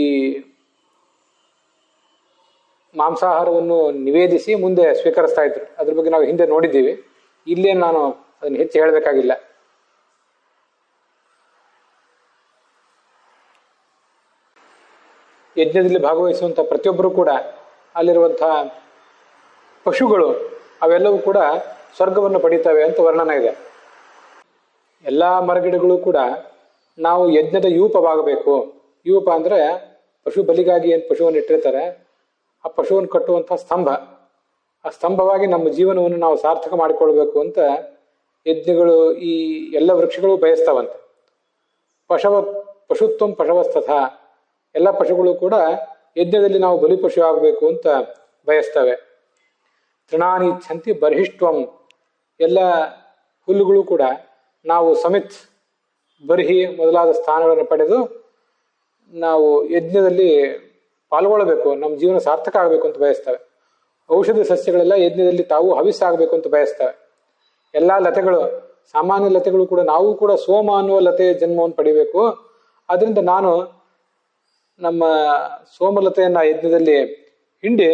ಮಾಂಸಾಹಾರವನ್ನು ನಿವೇದಿಸಿ ಮುಂದೆ ಸ್ವೀಕರಿಸ್ತಾ ಇದ್ರು. ಅದ್ರ ಬಗ್ಗೆ ನಾವು ಹಿಂದೆ ನೋಡಿದ್ದೀವಿ. ಇಲ್ಲೇ ನಾನು ಅದನ್ನು ಹೆಚ್ಚು ಹೇಳಬೇಕಾಗಿಲ್ಲ. ಯಜ್ಞದಲ್ಲಿ ಭಾಗವಹಿಸುವಂಥ ಪ್ರತಿಯೊಬ್ಬರು ಕೂಡ ಅಲ್ಲಿರುವಂಥ ಪಶುಗಳು ಅವೆಲ್ಲವೂ ಕೂಡ ಸ್ವರ್ಗವನ್ನು ಪಡೀತವೆ ಅಂತ ವರ್ಣನ ಇದೆ. ಎಲ್ಲ ಮರಗಿಡಗಳು ಕೂಡ ನಾವು ಯಜ್ಞದ ಯೂಪವಾಗಬೇಕು. ಯೂಪ ಅಂದರೆ ಪಶು ಬಲಿಗಾಗಿ ಏನು ಪಶುವನ್ನು ಇಟ್ಟಿರ್ತಾರೆ, ಆ ಪಶುವನ್ನು ಕಟ್ಟುವಂಥ ಸ್ತಂಭ, ಆ ಸ್ತಂಭವಾಗಿ ನಮ್ಮ ಜೀವನವನ್ನು ನಾವು ಸಾರ್ಥಕ ಮಾಡಿಕೊಳ್ಬೇಕು ಅಂತ ಯಜ್ಞಗಳು, ಈ ಎಲ್ಲ ವೃಕ್ಷಗಳು ಬಯಸ್ತಾವಂತೆ. ಪಶುತ್ವಂ ಪಶವಸ್ತಥ, ಎಲ್ಲ ಪಶುಗಳು ಕೂಡ ಯಜ್ಞದಲ್ಲಿ ನಾವು ಬಲಿಪಶು ಆಗಬೇಕು ಅಂತ ಬಯಸ್ತವೆ. ತೃಣಾನಿ ಇಚ್ಛಂತಿ ಬರ್ಹಿಷ್ಟ್ವಂ, ಎಲ್ಲ ಹುಲ್ಲುಗಳು ಕೂಡ ನಾವು ಸಮಿತ್, ಬರ್ಹಿ ಮೊದಲಾದ ಸ್ಥಾನಗಳನ್ನು ಪಡೆದು ನಾವು ಯಜ್ಞದಲ್ಲಿ ಪಾಲ್ಗೊಳ್ಳಬೇಕು, ನಮ್ಮ ಜೀವನ ಸಾರ್ಥಕ ಆಗಬೇಕು ಅಂತ ಬಯಸ್ತವೆ. ಔಷಧಿ ಸಸ್ಯಗಳೆಲ್ಲ ಯಜ್ಞದಲ್ಲಿ ತಾವು ಹವಿಸ್ಸಾಗಬೇಕು ಅಂತ ಬಯಸ್ತವೆ. ಎಲ್ಲ ಲತೆಗಳು, ಸಾಮಾನ್ಯ ಲತೆಗಳು ಕೂಡ ನಾವು ಕೂಡ ಸೋಮ ಅನ್ನುವ ಲತೆಯ ಜನ್ಮವನ್ನು ಪಡಿಬೇಕು. ಅದರಿಂದ ನಾನು ನಮ್ಮ ಸೋಮಲತೆಯನ್ನು ಯಜ್ಞದಲ್ಲಿ ಹಿಂಡಿ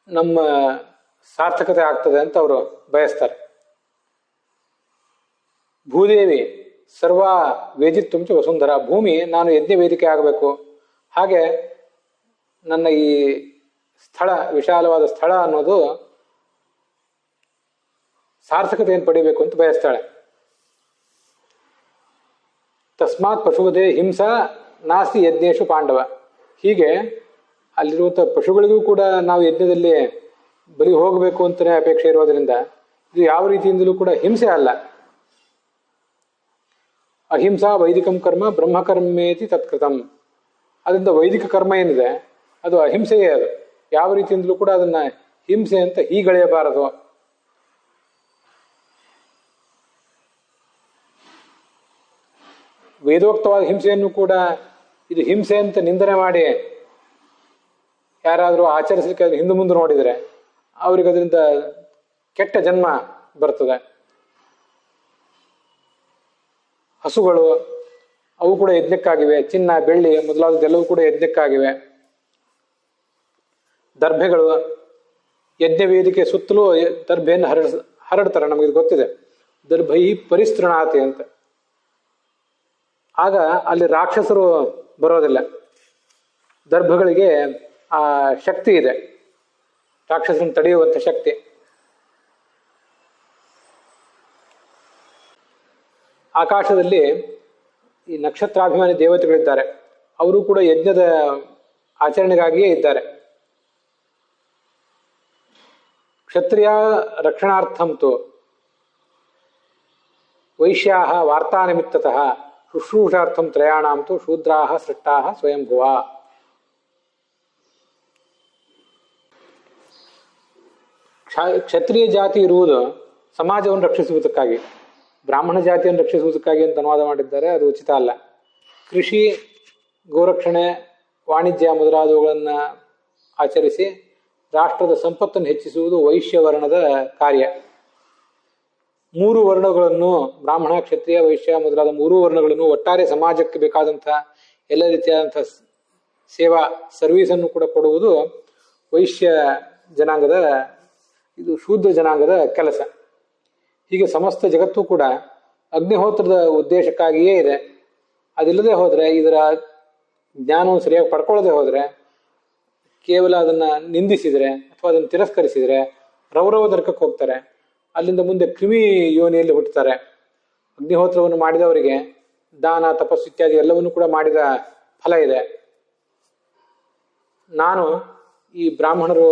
ನಮ್ಮ ಸಾರ್ಥಕತೆ ಆಗ್ತದೆ ಅಂತ ಅವರು ಬಯಸ್ತಾರೆ. ಭೂದೇವಿ ಸರ್ವ ವೇದಿತ್ವಂಚ ವಸುಂಧರ, ಭೂಮಿ ನಾನು ಯಜ್ಞ ವೇದಿಕೆ ಆಗಬೇಕು, ಹಾಗೆ ನನ್ನ ಈ ಸ್ಥಳ, ವಿಶಾಲವಾದ ಸ್ಥಳ ಅನ್ನೋದು ಸಾರ್ಥಕತೆಯನ್ನು ಪಡಿಬೇಕು ಅಂತ ಬಯಸ್ತಾಳೆ. ತಸ್ಮಾತ್ ಪಶುವಧೆ ಹಿಂಸಾ ನಾಸ್ತಿ ಯಜ್ಞೇಶು ಪಾಂಡವ. ಹೀಗೆ ಅಲ್ಲಿರುವಂಥ ಪಶುಗಳಿಗೂ ಕೂಡ ನಾವು ಯಜ್ಞದಲ್ಲಿ ಬಲಿ ಹೋಗಬೇಕು ಅಂತಲೇ ಅಪೇಕ್ಷೆ ಇರೋದರಿಂದ ಇದು ಯಾವ ರೀತಿಯಿಂದಲೂ ಕೂಡ ಹಿಂಸೆ ಅಲ್ಲ. ಅಹಿಂಸಾ ವೈದಿಕಂ ಕರ್ಮ ಬ್ರಹ್ಮಕರ್ಮೇತಿ ತತ್ಕೃತಂ. ಅದರಿಂದ ವೈದಿಕ ಕರ್ಮ ಏನಿದೆ ಅದು ಅಹಿಂಸೆಯೇ. ಅದು ಯಾವ ರೀತಿಯಿಂದಲೂ ಕೂಡ ಅದನ್ನ ಹಿಂಸೆ ಅಂತ ಹೀಗಳೆಯಬಾರದು. ವೇದೋಕ್ತವಾದ ಹಿಂಸೆಯನ್ನು ಕೂಡ ಇದು ಹಿಂಸೆ ಅಂತ ನಿಂದನೆ ಮಾಡಿ ಯಾರಾದರೂ ಆಚರಿಸಲಿಕ್ಕೆ ಹಿಂದೆ ಮುಂದೆ ನೋಡಿದರೆ ಅವ್ರಿಗೆ ಅದರಿಂದ ಕೆಟ್ಟ ಜನ್ಮ ಬರ್ತದೆ. ಹಸುಗಳು ಅವು ಕೂಡ ಯಜ್ಞಕ್ಕಾಗಿವೆ, ಚಿನ್ನ ಬೆಳ್ಳಿ ಮೊದಲಾದದ್ದೆಲ್ಲವೂ ಕೂಡ ಯಜ್ಞಕ್ಕಾಗಿವೆ. ದರ್ಭೆಗಳು ಯಜ್ಞ ವೇದಿಕೆ ಸುತ್ತಲೂ ದರ್ಭೆಯನ್ನು ಹರಡ್ತಾರೆ, ನಮಗೆ ಗೊತ್ತಿದೆ. ದರ್ಭೈ ಪರಿಸ್ತೃಣಾತಿ ಅಂತ. ಆಗ ಅಲ್ಲಿ ರಾಕ್ಷಸರು ಬರೋದಿಲ್ಲ. ದರ್ಭಗಳಿಗೆ ಆ ಶಕ್ತಿ ಇದೆ, ರಾಕ್ಷಸರನ್ನು ತಡೆಯುವಂಥ ಶಕ್ತಿ. ಆಕಾಶದಲ್ಲಿ ಈ ನಕ್ಷತ್ರಾಭಿಮಾನಿ ದೇವತೆಗಳಿದ್ದಾರೆ, ಅವರು ಕೂಡ ಯಜ್ಞದ ಆಚರಣೆಗಾಗಿಯೇ ಇದ್ದಾರೆ. ಕ್ಷತ್ರಿಯ ರಕ್ಷಣಾರ್ಥಂತು ವೈಶ್ಯಾಹ ವಾರ್ತಾ ನಿಮಿತ್ತತಃ ಶುಶ್ರೂಷಾರ್ಥಂ ತ್ರಯಾಣಾಂತು ಶೂದ್ರಾಹ ಸೃಷ್ಟಾಹ ಸ್ವಯಂಭುವ. ಕ್ಷತ್ರಿಯ ಜಾತಿ ಇರುವುದು ಸಮಾಜವನ್ನು ರಕ್ಷಿಸುವುದಕ್ಕಾಗಿ, ಬ್ರಾಹ್ಮಣ ಜಾತಿಯನ್ನು ರಕ್ಷಿಸುವುದಕ್ಕಾಗಿ ಅಂತ ಅನುವಾದ ಮಾಡಿದ್ದಾರೆ. ಅದು ಉಚಿತ ಅಲ್ಲ. ಕೃಷಿ, ಗೋರಕ್ಷಣೆ, ವಾಣಿಜ್ಯ ಮೊದಲಾದವುಗಳನ್ನು ಆಚರಿಸಿ ರಾಷ್ಟ್ರದ ಸಂಪತ್ತನ್ನು ಹೆಚ್ಚಿಸುವುದು ವೈಶ್ಯ ವರ್ಣದ ಕಾರ್ಯ. 3 ವರ್ಣಗಳನ್ನು, ಬ್ರಾಹ್ಮಣ, ಕ್ಷತ್ರಿಯ, ವೈಶ್ಯ ಮೊದಲಾದ 3 ವರ್ಣಗಳನ್ನು ಒಟ್ಟಾರೆ ಸಮಾಜಕ್ಕೆ ಬೇಕಾದಂಥ ಎಲ್ಲ ರೀತಿಯಾದಂಥ ಸೇವಾ ಸರ್ವೀಸನ್ನು ಕೂಡ ಕೊಡುವುದು ವೈಶ್ಯ ಜನಾಂಗದ, ಇದು ಶೂದ್ರ ಜನಾಂಗದ ಕೆಲಸ. ಹೀಗೆ ಸಮಸ್ತ ಜಗತ್ತು ಕೂಡ ಅಗ್ನಿಹೋತ್ರದ ಉದ್ದೇಶಕ್ಕಾಗಿಯೇ ಇದೆ. ಅದಿಲ್ಲದೆ ಹೋದರೆ, ಇದರ ಜ್ಞಾನವನ್ನು ಸರಿಯಾಗಿ ಪಡ್ಕೊಳ್ಳದೆ ಹೋದರೆ, ಕೇವಲ ಅದನ್ನು ನಿಂದಿಸಿದರೆ ಅಥವಾ ಅದನ್ನು ತಿರಸ್ಕರಿಸಿದರೆ ರೌರವ ನರಕಕ್ಕೆ ಹೋಗ್ತಾರೆ. ಅಲ್ಲಿಂದ ಮುಂದೆ ಕ್ರಿಮಿ ಯೋನಿಯಲ್ಲಿ ಹುಟ್ಟುತ್ತಾರೆ. ಅಗ್ನಿಹೋತ್ರವನ್ನು ಮಾಡಿದವರಿಗೆ ದಾನ, ತಪಸ್ಸು ಇತ್ಯಾದಿ ಎಲ್ಲವನ್ನೂ ಕೂಡ ಮಾಡಿದ ಫಲ ಇದೆ. ನಾನು ಈ ಬ್ರಾಹ್ಮಣರು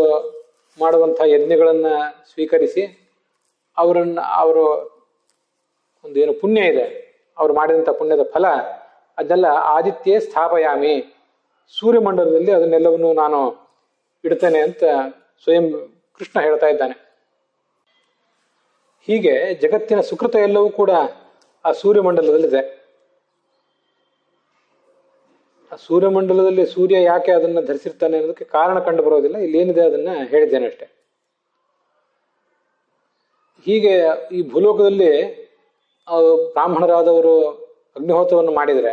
ಮಾಡುವಂಥ ಯಜ್ಞಗಳನ್ನು ಸ್ವೀಕರಿಸಿ ಅವರು ಒಂದೇನು ಪುಣ್ಯ ಇದೆ, ಅವರು ಮಾಡಿದಂಥ ಪುಣ್ಯದ ಫಲ ಅದೆಲ್ಲ ಆದಿತ್ಯೇ ಸ್ಥಾಪಯಾಮಿ, ಸೂರ್ಯಮಂಡಲದಲ್ಲಿ ಅದನ್ನೆಲ್ಲವನ್ನು ನಾನು ಇಡ್ತೇನೆ ಅಂತ ಸ್ವಯಂ ಕೃಷ್ಣ ಹೇಳ್ತಾ ಇದ್ದಾನೆ. ಹೀಗೆ ಜಗತ್ತಿನ ಸುಕೃತ ಎಲ್ಲವೂ ಕೂಡ ಆ ಸೂರ್ಯಮಂಡಲದಲ್ಲಿದೆ. ಆ ಸೂರ್ಯಮಂಡಲದಲ್ಲಿ ಸೂರ್ಯ ಯಾಕೆ ಅದನ್ನು ಧರಿಸಿರ್ತಾನೆ ಅನ್ನೋದಕ್ಕೆ ಕಾರಣ ಕಂಡು ಬರೋದಿಲ್ಲ. ಇಲ್ಲಿ ಏನಿದೆ ಅದನ್ನ ಹೇಳಿದ್ದೇನೆ ಅಷ್ಟೆ. ಹೀಗೆ ಈ ಭೂಲೋಕದಲ್ಲಿ ಬ್ರಾಹ್ಮಣರಾದವರು ಅಗ್ನಿಹೋತ್ರವನ್ನು ಮಾಡಿದರೆ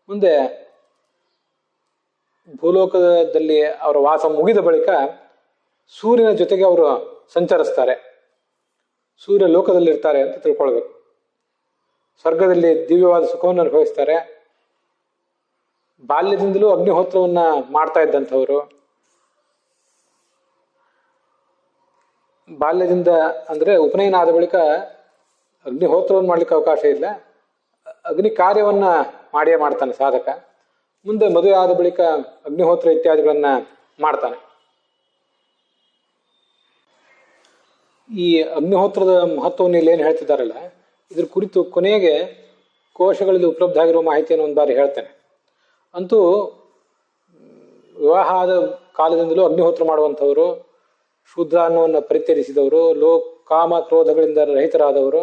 ಮುಂದೆ ಭೂಲೋಕದಲ್ಲಿ ಅವರ ವಾಸ ಮುಗಿದ ಬಳಿಕ ಸೂರ್ಯನ ಜೊತೆಗೆ ಅವರು ಸಂಚರಿಸ್ತಾರೆ, ಸೂರ್ಯ ಲೋಕದಲ್ಲಿರ್ತಾರೆ ಅಂತ ತಿಳ್ಕೊಳ್ಬೇಕು. ಸ್ವರ್ಗದಲ್ಲಿ ದಿವ್ಯವಾದ ಸುಖವನ್ನು ಅನುಭವಿಸ್ತಾರೆ. ಬಾಲ್ಯದಿಂದಲೂ ಅಗ್ನಿಹೋತ್ರವನ್ನ ಮಾಡ್ತಾ ಇದ್ದಂಥವರು, ಬಾಲ್ಯದಿಂದ ಅಂದ್ರೆ ಉಪನಯನ ಆದ ಬಳಿಕ ಅಗ್ನಿಹೋತ್ರವನ್ನು ಮಾಡ್ಲಿಕ್ಕೆ ಅವಕಾಶ ಇಲ್ಲ, ಅಗ್ನಿ ಕಾರ್ಯವನ್ನ ಮಾಡಿಯೇ ಮಾಡ್ತಾನೆ ಸಾಧಕ. ಮುಂದೆ ಮದುವೆ ಆದ ಬಳಿಕ ಅಗ್ನಿಹೋತ್ರ ಇತ್ಯಾದಿಗಳನ್ನ ಮಾಡ್ತಾನೆ. ಈ ಅಗ್ನಿಹೋತ್ರದ ಮಹತ್ವವನ್ನು ಇಲ್ಲಿ ಏನು ಹೇಳ್ತಿದ್ದಾರಲ್ಲ, ಇದ್ರ ಕುರಿತು ಕೊನೆಗೆ ಕೋಶಗಳಲ್ಲಿ ಉಪಲಬ್ಧ ಆಗಿರುವ ಮಾಹಿತಿಯನ್ನು ಒಂದು ಬಾರಿ ಹೇಳ್ತೇನೆ. ಅಂತೂ ವಿವಾಹ ಆದ ಕಾಲದಿಂದಲೂ ಅಗ್ನಿಹೋತ್ರ ಮಾಡುವಂಥವರು, ಶೂದ್ರ ಅನ್ನೋವನ್ನು ಪರಿತ್ಯಜಿಸಿದವರು, ಕಾಮ ಕ್ರೋಧಗಳಿಂದ ರಹಿತರಾದವರು,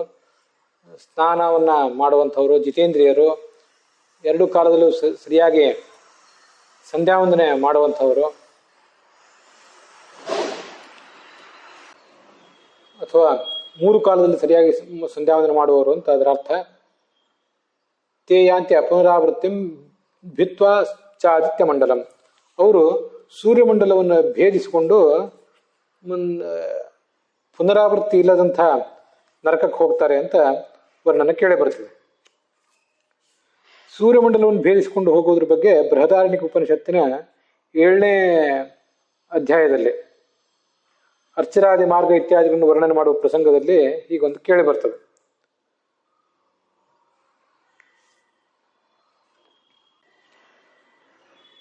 ಸ್ನಾನವನ್ನ ಮಾಡುವಂಥವರು, ಜಿತೇಂದ್ರಿಯರು, 2 ಕಾಲದಲ್ಲೂ ಸರಿಯಾಗಿ ಸಂಧ್ಯಾವಂದನೆ ಮಾಡುವಂಥವರು, ಅಥವಾ 3 ಕಾಲದಲ್ಲಿ ಸರಿಯಾಗಿ ಸಂಧ್ಯಾವಂದನೆ ಮಾಡುವವರು ಅಂತ ಅದರ ಅರ್ಥ. ತೇ ಯಾಂತ್ಯ ಪುನರಾವೃತ್ತಿಂ ಭಿತ್ವಾ ಚಾದಿತ್ಯ ಮಂಡಲಂ. ಅವರು ಸೂರ್ಯಮಂಡಲವನ್ನು ಭೇದಿಸಿಕೊಂಡು ಪುನರಾವೃತ್ತಿ ಇಲ್ಲದಂಥ ನರಕಕ್ಕೆ ಹೋಗ್ತಾರೆ ಅಂತ ವರ್ಣನೆ ಕೇಳಿ ಬರ್ತದೆ. ಸೂರ್ಯಮಂಡಲವನ್ನು ಭೇದಿಸಿಕೊಂಡು ಹೋಗೋದ್ರ ಬಗ್ಗೆ ಬೃಹದಾರಣ್ಯಕ ಉಪನಿಷತ್ತಿನ 7ನೇ ಅಧ್ಯಾಯದಲ್ಲಿ ಅರ್ಚರಾದಿ ಮಾರ್ಗ ಇತ್ಯಾದಿಗಳನ್ನು ವರ್ಣನೆ ಮಾಡುವ ಪ್ರಸಂಗದಲ್ಲಿ ಹೀಗೊಂದು ಕೇಳಿ ಬರ್ತದೆ.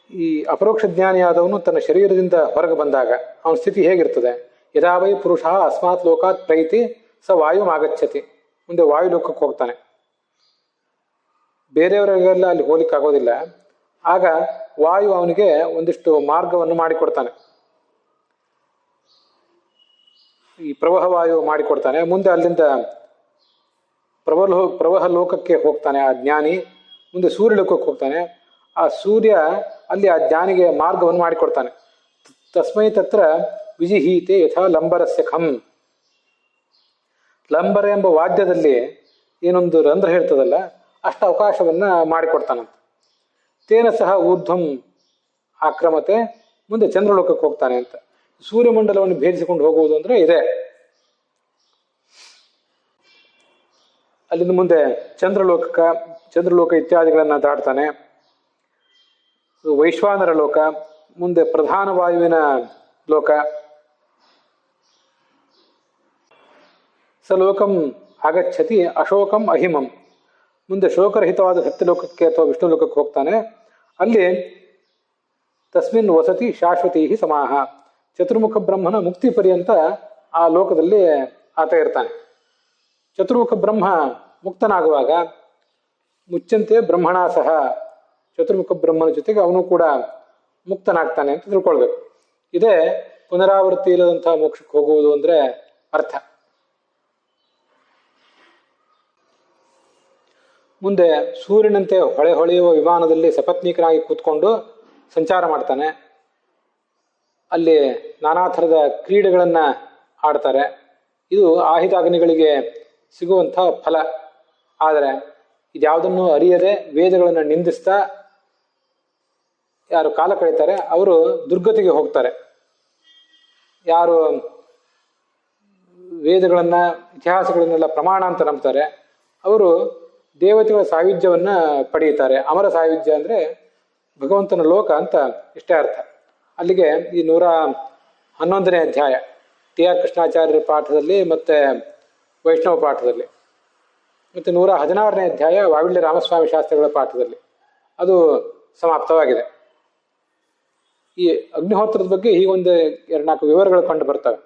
ಈ ಅಪರೋಕ್ಷ ಜ್ಞಾನಿಯಾದವನು ತನ್ನ ಶರೀರದಿಂದ ಹೊರಗೆ ಬಂದಾಗ ಅವನ ಸ್ಥಿತಿ ಹೇಗಿರ್ತದೆ? ಯದಾ ವೈ ಪುರುಷ ಅಸ್ಮಾತ್ ಲೋಕಾತ್ ಪ್ರೈತಿ ಸ ವಾಯು ಆಗಚ್ಚತಿ. ಮುಂದೆ ವಾಯು ಲೋಕಕ್ಕೆ ಹೋಗ್ತಾನೆ. ಬೇರೆಯವರಿಗೆಲ್ಲ ಅಲ್ಲಿ ಹೋಗ್ಲಿಕ್ಕೆ ಆಗೋದಿಲ್ಲ. ಆಗ ವಾಯು ಅವನಿಗೆ ಒಂದಿಷ್ಟು ಮಾರ್ಗವನ್ನು ಮಾಡಿಕೊಡ್ತಾನೆ, ಈ ಪ್ರವಾಹ ವಾಯು ಮಾಡಿಕೊಡ್ತಾನೆ. ಮುಂದೆ ಅಲ್ಲಿಂದ ಪ್ರವಾಹ ಲೋಕಕ್ಕೆ ಹೋಗ್ತಾನೆ ಆ ಜ್ಞಾನಿ. ಮುಂದೆ ಸೂರ್ಯ ಲೋಕಕ್ಕೆ ಹೋಗ್ತಾನೆ. ಆ ಸೂರ್ಯ ಅಲ್ಲಿ ಆ ಜ್ಞಾನಿಗೆ ಮಾರ್ಗವನ್ನು ಮಾಡಿಕೊಡ್ತಾನೆ. ತಸ್ಮೈ ತತ್ರ ವಿಜಿಹೀತೆ ಯಥಾ ಲಂಬರಸ್ಯ ಖಂ. ಲಂಬರ ಎಂಬ ವಾದ್ಯದಲ್ಲಿ ಏನೊಂದು ರಂಧ್ರ ಹೇಳ್ತದಲ್ಲ, ಅಷ್ಟು ಅವಕಾಶವನ್ನ ಮಾಡಿಕೊಡ್ತಾನಂತ. ತೇನ ಸಹ ಊರ್ಧ್ವಂ ಆಕ್ರಮತೆ. ಮುಂದೆ ಚಂದ್ರಲೋಕಕ್ಕೆ ಹೋಗ್ತಾನೆ ಅಂತ. ಸೂರ್ಯಮಂಡಲವನ್ನು ಭೇದಿಸಿಕೊಂಡು ಹೋಗುವುದು ಅಂದ್ರೆ ಇದೆ. ಅಲ್ಲಿಂದ ಮುಂದೆ ಚಂದ್ರಲೋಕ ಇತ್ಯಾದಿಗಳನ್ನ ದಾಟ್ತಾನೆ. ವೈಶ್ವಾನರ ಲೋಕ, ಮುಂದೆ ಪ್ರಧಾನ ವಾಯುವಿನ ಲೋಕ. ಸ ಲೋಕಂ ಆಗಚ್ಚತಿ ಅಶೋಕಂ ಅಹಿಮಂ. ಮುಂದೆ ಶೋಕರಹಿತವಾದ ಸತ್ಯಲೋಕಕ್ಕೆ ಅಥವಾ ವಿಷ್ಣು ಲೋಕಕ್ಕೆ ಹೋಗ್ತಾನೆ. ಅಲ್ಲಿ ತಸ್ಮಿನ್ ವಸತಿ ಶಾಶ್ವತಿ ಸಮಾಹ. ಚತುರ್ಮುಖ ಬ್ರಹ್ಮನ ಮುಕ್ತಿ ಪರ್ಯಂತ ಆ ಲೋಕದಲ್ಲಿ ಆತ ಇರ್ತಾನೆ. ಚತುರ್ಮುಖ ಬ್ರಹ್ಮ ಮುಕ್ತನಾಗುವಾಗ ಮುಚ್ಚಂತೆ ಬ್ರಹ್ಮಣ ಸಹ, ಚತುರ್ಮುಖ ಬ್ರಹ್ಮನ ಜೊತೆಗೆ ಅವನು ಕೂಡ ಮುಕ್ತನಾಗ್ತಾನೆ ಅಂತ ತಿಳ್ಕೊಳ್ಬೇಕು. ಇದೇ ಪುನರಾವೃತ್ತಿ ಇಲ್ಲದಂತಹ ಮೋಕ್ಷಕ್ಕೆ ಹೋಗುವುದು ಅಂದ್ರೆ ಅರ್ಥ. ಮುಂದೆ ಸೂರ್ಯನಂತೆ ಹೊಳೆಯುವ ವಿಮಾನದಲ್ಲಿ ಸಪತ್ನೀಕನಾಗಿ ಕೂತ್ಕೊಂಡು ಸಂಚಾರ ಮಾಡ್ತಾನೆ. ಅಲ್ಲಿ ನಾನಾ ಥರದ ಕ್ರೀಡೆಗಳನ್ನ ಆಡ್ತಾರೆ. ಇದು ಆಹಿತಾಗ್ನಿಗಳಿಗೆ ಸಿಗುವಂಥ ಫಲ. ಆದರೆ ಇದ್ಯಾವುದನ್ನು ಅರಿಯದೆ ವೇದಗಳನ್ನು ನಿಂದಿಸ್ತಾ ಯಾರು ಕಾಲ ಕಳೀತಾರೆ ಅವರು ದುರ್ಗತಿಗೆ ಹೋಗ್ತಾರೆ. ಯಾರು ವೇದಗಳನ್ನ ಇತಿಹಾಸಗಳನ್ನೆಲ್ಲ ಪ್ರಮಾಣ ಅಂತ ನಂಬ್ತಾರೆ ಅವರು ದೇವತೆಗಳ ಸಾಯುಜ್ಯವನ್ನ ಪಡೆಯುತ್ತಾರೆ. ಅಮರ ಸಾಯುಜ್ಯ ಅಂದ್ರೆ ಭಗವಂತನ ಲೋಕ ಅಂತ ಇಷ್ಟೇ ಅರ್ಥ. ಅಲ್ಲಿಗೆ ಈ 111ನೇ ಅಧ್ಯಾಯ ಟಿ ಆರ್ ಕೃಷ್ಣಾಚಾರ್ಯರ ಪಾಠದಲ್ಲಿ ಮತ್ತೆ ವೈಷ್ಣವ ಪಾಠದಲ್ಲಿ, ಮತ್ತೆ 116ನೇ ಅಧ್ಯಾಯ ವಾವಿಳ್ಯ ರಾಮಸ್ವಾಮಿ ಶಾಸ್ತ್ರಿಗಳ ಪಾಠದಲ್ಲಿ ಅದು ಸಮಾಪ್ತವಾಗಿದೆ. ಈ ಅಗ್ನಿಹೋತ್ರದ ಬಗ್ಗೆ ಹೀಗೊಂದು 2-4 ವಿವರಗಳು ಕಂಡು ಬರ್ತವೆ.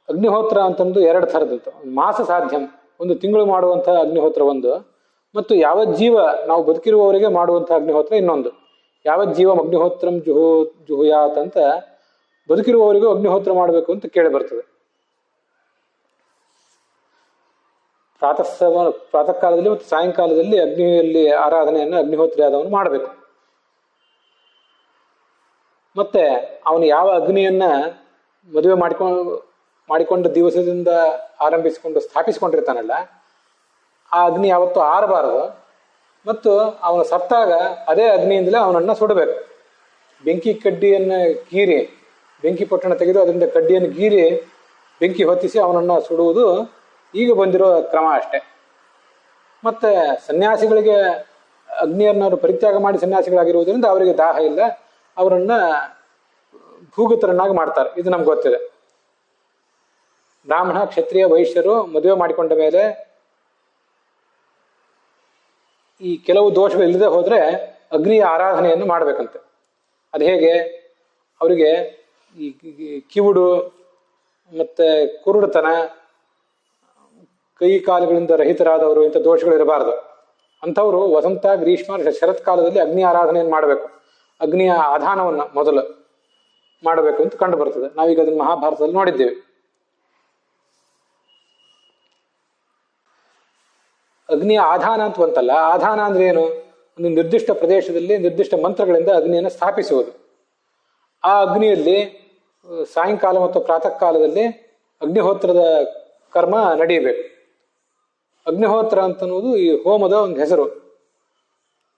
ಅಗ್ನಿಹೋತ್ರ ಅಂತಂದು 2 ಥರದಂತು. ಮಾಸ ಸಾಧ್ಯಂ, ಒಂದು ತಿಂಗಳು ಮಾಡುವಂತಹ ಅಗ್ನಿಹೋತ್ರ ಒಂದು, ಮತ್ತು ಯಾವಜ್ಜೀವ ನಾವು ಬದುಕಿರುವವರಿಗೆ ಮಾಡುವಂತಹ ಅಗ್ನಿಹೋತ್ರ ಇನ್ನೊಂದು. ಯಾವಜ್ಜೀವಂ ಅಗ್ನಿಹೋತ್ರಂ ಜುಹುಯಾತ್ ಅಂತ ಬದುಕಿರುವವರಿಗೂ ಅಗ್ನಿಹೋತ್ರ ಮಾಡಬೇಕು ಅಂತ ಕೇಳಿ ಬರ್ತದೆ. ಪ್ರಾತಃ ಕಾಲದಲ್ಲಿ ಮತ್ತು ಸಾಯಂಕಾಲದಲ್ಲಿ ಅಗ್ನಿಯಲ್ಲಿ ಆರಾಧನೆಯನ್ನು ಅಗ್ನಿಹೋತ್ರಿಯಾದವನು ಮಾಡಬೇಕು. ಮತ್ತೆ ಅವನು ಯಾವ ಅಗ್ನಿಯನ್ನ ಮದುವೆ ಮಾಡಿಕೊಂಡ ದಿವಸದಿಂದ ಆರಂಭಿಸಿಕೊಂಡು ಸ್ಥಾಪಿಸಿಕೊಂಡಿರ್ತಾನಲ್ಲ ಆ ಅಗ್ನಿ ಯಾವತ್ತೂ ಆರಬಾರದು. ಮತ್ತು ಅವನು ಸತ್ತಾಗ ಅದೇ ಅಗ್ನಿಯಿಂದಲೇ ಅವನನ್ನು ಸುಡಬೇಕು. ಬೆಂಕಿ ಕಡ್ಡಿಯನ್ನು ಗೀರಿ, ಬೆಂಕಿ ಪೊಟ್ಟಣ ತೆಗೆದು ಅದರಿಂದ ಕಡ್ಡಿಯನ್ನು ಗೀರಿ ಬೆಂಕಿ ಹೊತ್ತಿಸಿ ಅವನನ್ನು ಸುಡುವುದು ಈಗ ಬಂದಿರೋ ಕ್ರಮ ಅಷ್ಟೆ. ಮತ್ತೆ ಸನ್ಯಾಸಿಗಳಿಗೆ ಅಗ್ನಿಯನ್ನವರು ಪರಿತ್ಯಾಗ ಮಾಡಿ ಸನ್ಯಾಸಿಗಳಾಗಿರುವುದರಿಂದ ಅವರಿಗೆ ದಾಹ ಇಲ್ಲ, ಅವರನ್ನ ಭೂಗತರನ್ನಾಗಿ ಮಾಡ್ತಾರೆ. ಇದು ನಮ್ಗೆ ಗೊತ್ತಿದೆ. ಬ್ರಾಹ್ಮಣ, ಕ್ಷತ್ರಿಯ, ವೈಶ್ಯರು ಮದುವೆ ಮಾಡಿಕೊಂಡ ಮೇಲೆ ಈ ಕೆಲವು ದೋಷಗಳು ಇಲ್ಲದೆ ಹೋದ್ರೆ ಅಗ್ನಿಯ ಆರಾಧನೆಯನ್ನು ಮಾಡಬೇಕಂತೆ. ಅದು ಹೇಗೆ? ಅವರಿಗೆ ಈ ಕಿವುಡು ಮತ್ತೆ ಕುರುಡುತನ, ಕೈ ಕಾಲುಗಳಿಂದ ರಹಿತರಾದವರು, ಇಂಥ ದೋಷಗಳು ಇರಬಾರದು. ಅಂಥವರು ವಸಂತ, ಗ್ರೀಷ್ಮ, ಶರತ್ಕಾಲದಲ್ಲಿ ಅಗ್ನಿ ಆರಾಧನೆಯನ್ನು ಮಾಡಬೇಕು. ಅಗ್ನಿಯ ಆಧಾನವನ್ನು ಮೊದಲು ಮಾಡಬೇಕು ಅಂತ ಕಂಡು ಬರ್ತದೆ. ನಾವೀಗ ಅದನ್ನು ಮಹಾಭಾರತದಲ್ಲಿ ನೋಡಿದ್ದೇವೆ. ಅಗ್ನಿಯ ಆಧಾನ ಅಂತ ಬಂತಲ್ಲ, ಆಧಾನ ಅಂದ್ರೆ ಏನು? ಒಂದು ನಿರ್ದಿಷ್ಟ ಪ್ರದೇಶದಲ್ಲಿ ನಿರ್ದಿಷ್ಟ ಮಂತ್ರಗಳಿಂದ ಅಗ್ನಿಯನ್ನು ಸ್ಥಾಪಿಸುವುದು. ಆ ಅಗ್ನಿಯಲ್ಲಿ ಸಾಯಂಕಾಲ ಮತ್ತು ಪ್ರಾತಃ ಕಾಲದಲ್ಲಿ ಅಗ್ನಿಹೋತ್ರದ ಕರ್ಮ ನಡೆಯಬೇಕು. ಅಗ್ನಿಹೋತ್ರ ಅಂತನ್ನುವುದು ಈ ಹೋಮದ ಒಂದು ಹೆಸರು.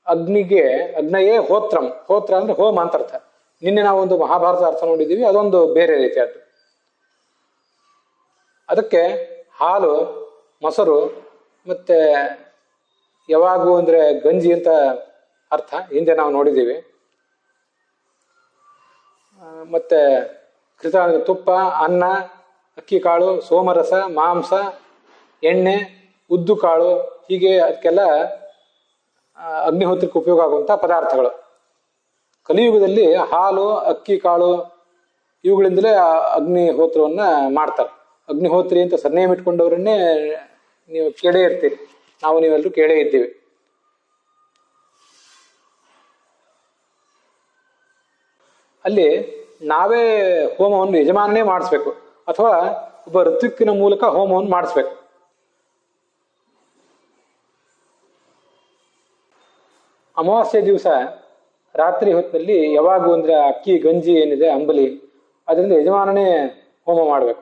ಅಗ್ನಯೇ ಹೋತ್ರಂ, ಹೋತ್ರ ಅಂದ್ರೆ ಹೋಮ ಅಂತ ಅರ್ಥ. ನಿನ್ನೆ ನಾವು ಒಂದು ಮಹಾಭಾರತ ಅರ್ಥ ನೋಡಿದ್ದೀವಿ, ಅದೊಂದು ಬೇರೆ ರೀತಿಯಾದ್ದು. ಅದಕ್ಕೆ ಹಾಲು, ಮೊಸರು ಮತ್ತೆ ಯಾವಾಗೂ ಅಂದ್ರೆ ಗಂಜಿ ಅಂತ ಅರ್ಥ, ಹಿಂದೆ ನಾವು ನೋಡಿದ್ದೀವಿ. ಮತ್ತೆ ಕೃತ ತುಪ್ಪ, ಅನ್ನ, ಅಕ್ಕಿ ಕಾಳು, ಸೋಮರಸ, ಮಾಂಸ, ಎಣ್ಣೆ, ಉದ್ದು ಕಾಳು, ಹೀಗೆ ಅದಕ್ಕೆಲ್ಲ ಅಗ್ನಿಹೋತ್ರಕ್ಕೆ ಉಪಯೋಗ ಆಗುವಂಥ ಪದಾರ್ಥಗಳು. ಕಲಿಯುಗದಲ್ಲಿ ಹಾಲು, ಅಕ್ಕಿ ಕಾಳು ಇವುಗಳಿಂದಲೇ ಅಗ್ನಿಹೋತ್ರವನ್ನ ಮಾಡ್ತಾರೆ. ಅಗ್ನಿಹೋತ್ರಿ ಅಂತ ಸರ್ನೇಮ್ ಇಟ್ಕೊಂಡವರನ್ನೇ ನೀವು ಕೇಳೇ ಇರ್ತೀರಿ, ನೀವೆಲ್ಲರೂ ಕೇಳೇ ಇದ್ದೀವಿ. ಅಲ್ಲಿ ನಾವೇ ಹೋಮವನ್ನು ಯಜಮಾನನೇ ಮಾಡಿಸ್ಬೇಕು, ಅಥವಾ ಒಬ್ಬ ಋತ್ವಿಕ್ಕಿನ ಮೂಲಕ ಹೋಮವನ್ನು ಮಾಡಿಸ್ಬೇಕು. ಅಮಾವಾಸ್ಯೆ ದಿವಸ ರಾತ್ರಿ ಹೊತ್ತಿನಲ್ಲಿ ಯಾವಾಗೂ ಅಂದ್ರೆ ಅಕ್ಕಿ ಗಂಜಿ ಏನಿದೆ, ಅಂಬಲಿ, ಅದರಿಂದ ಯಜಮಾನನೇ ಹೋಮ ಮಾಡಬೇಕು.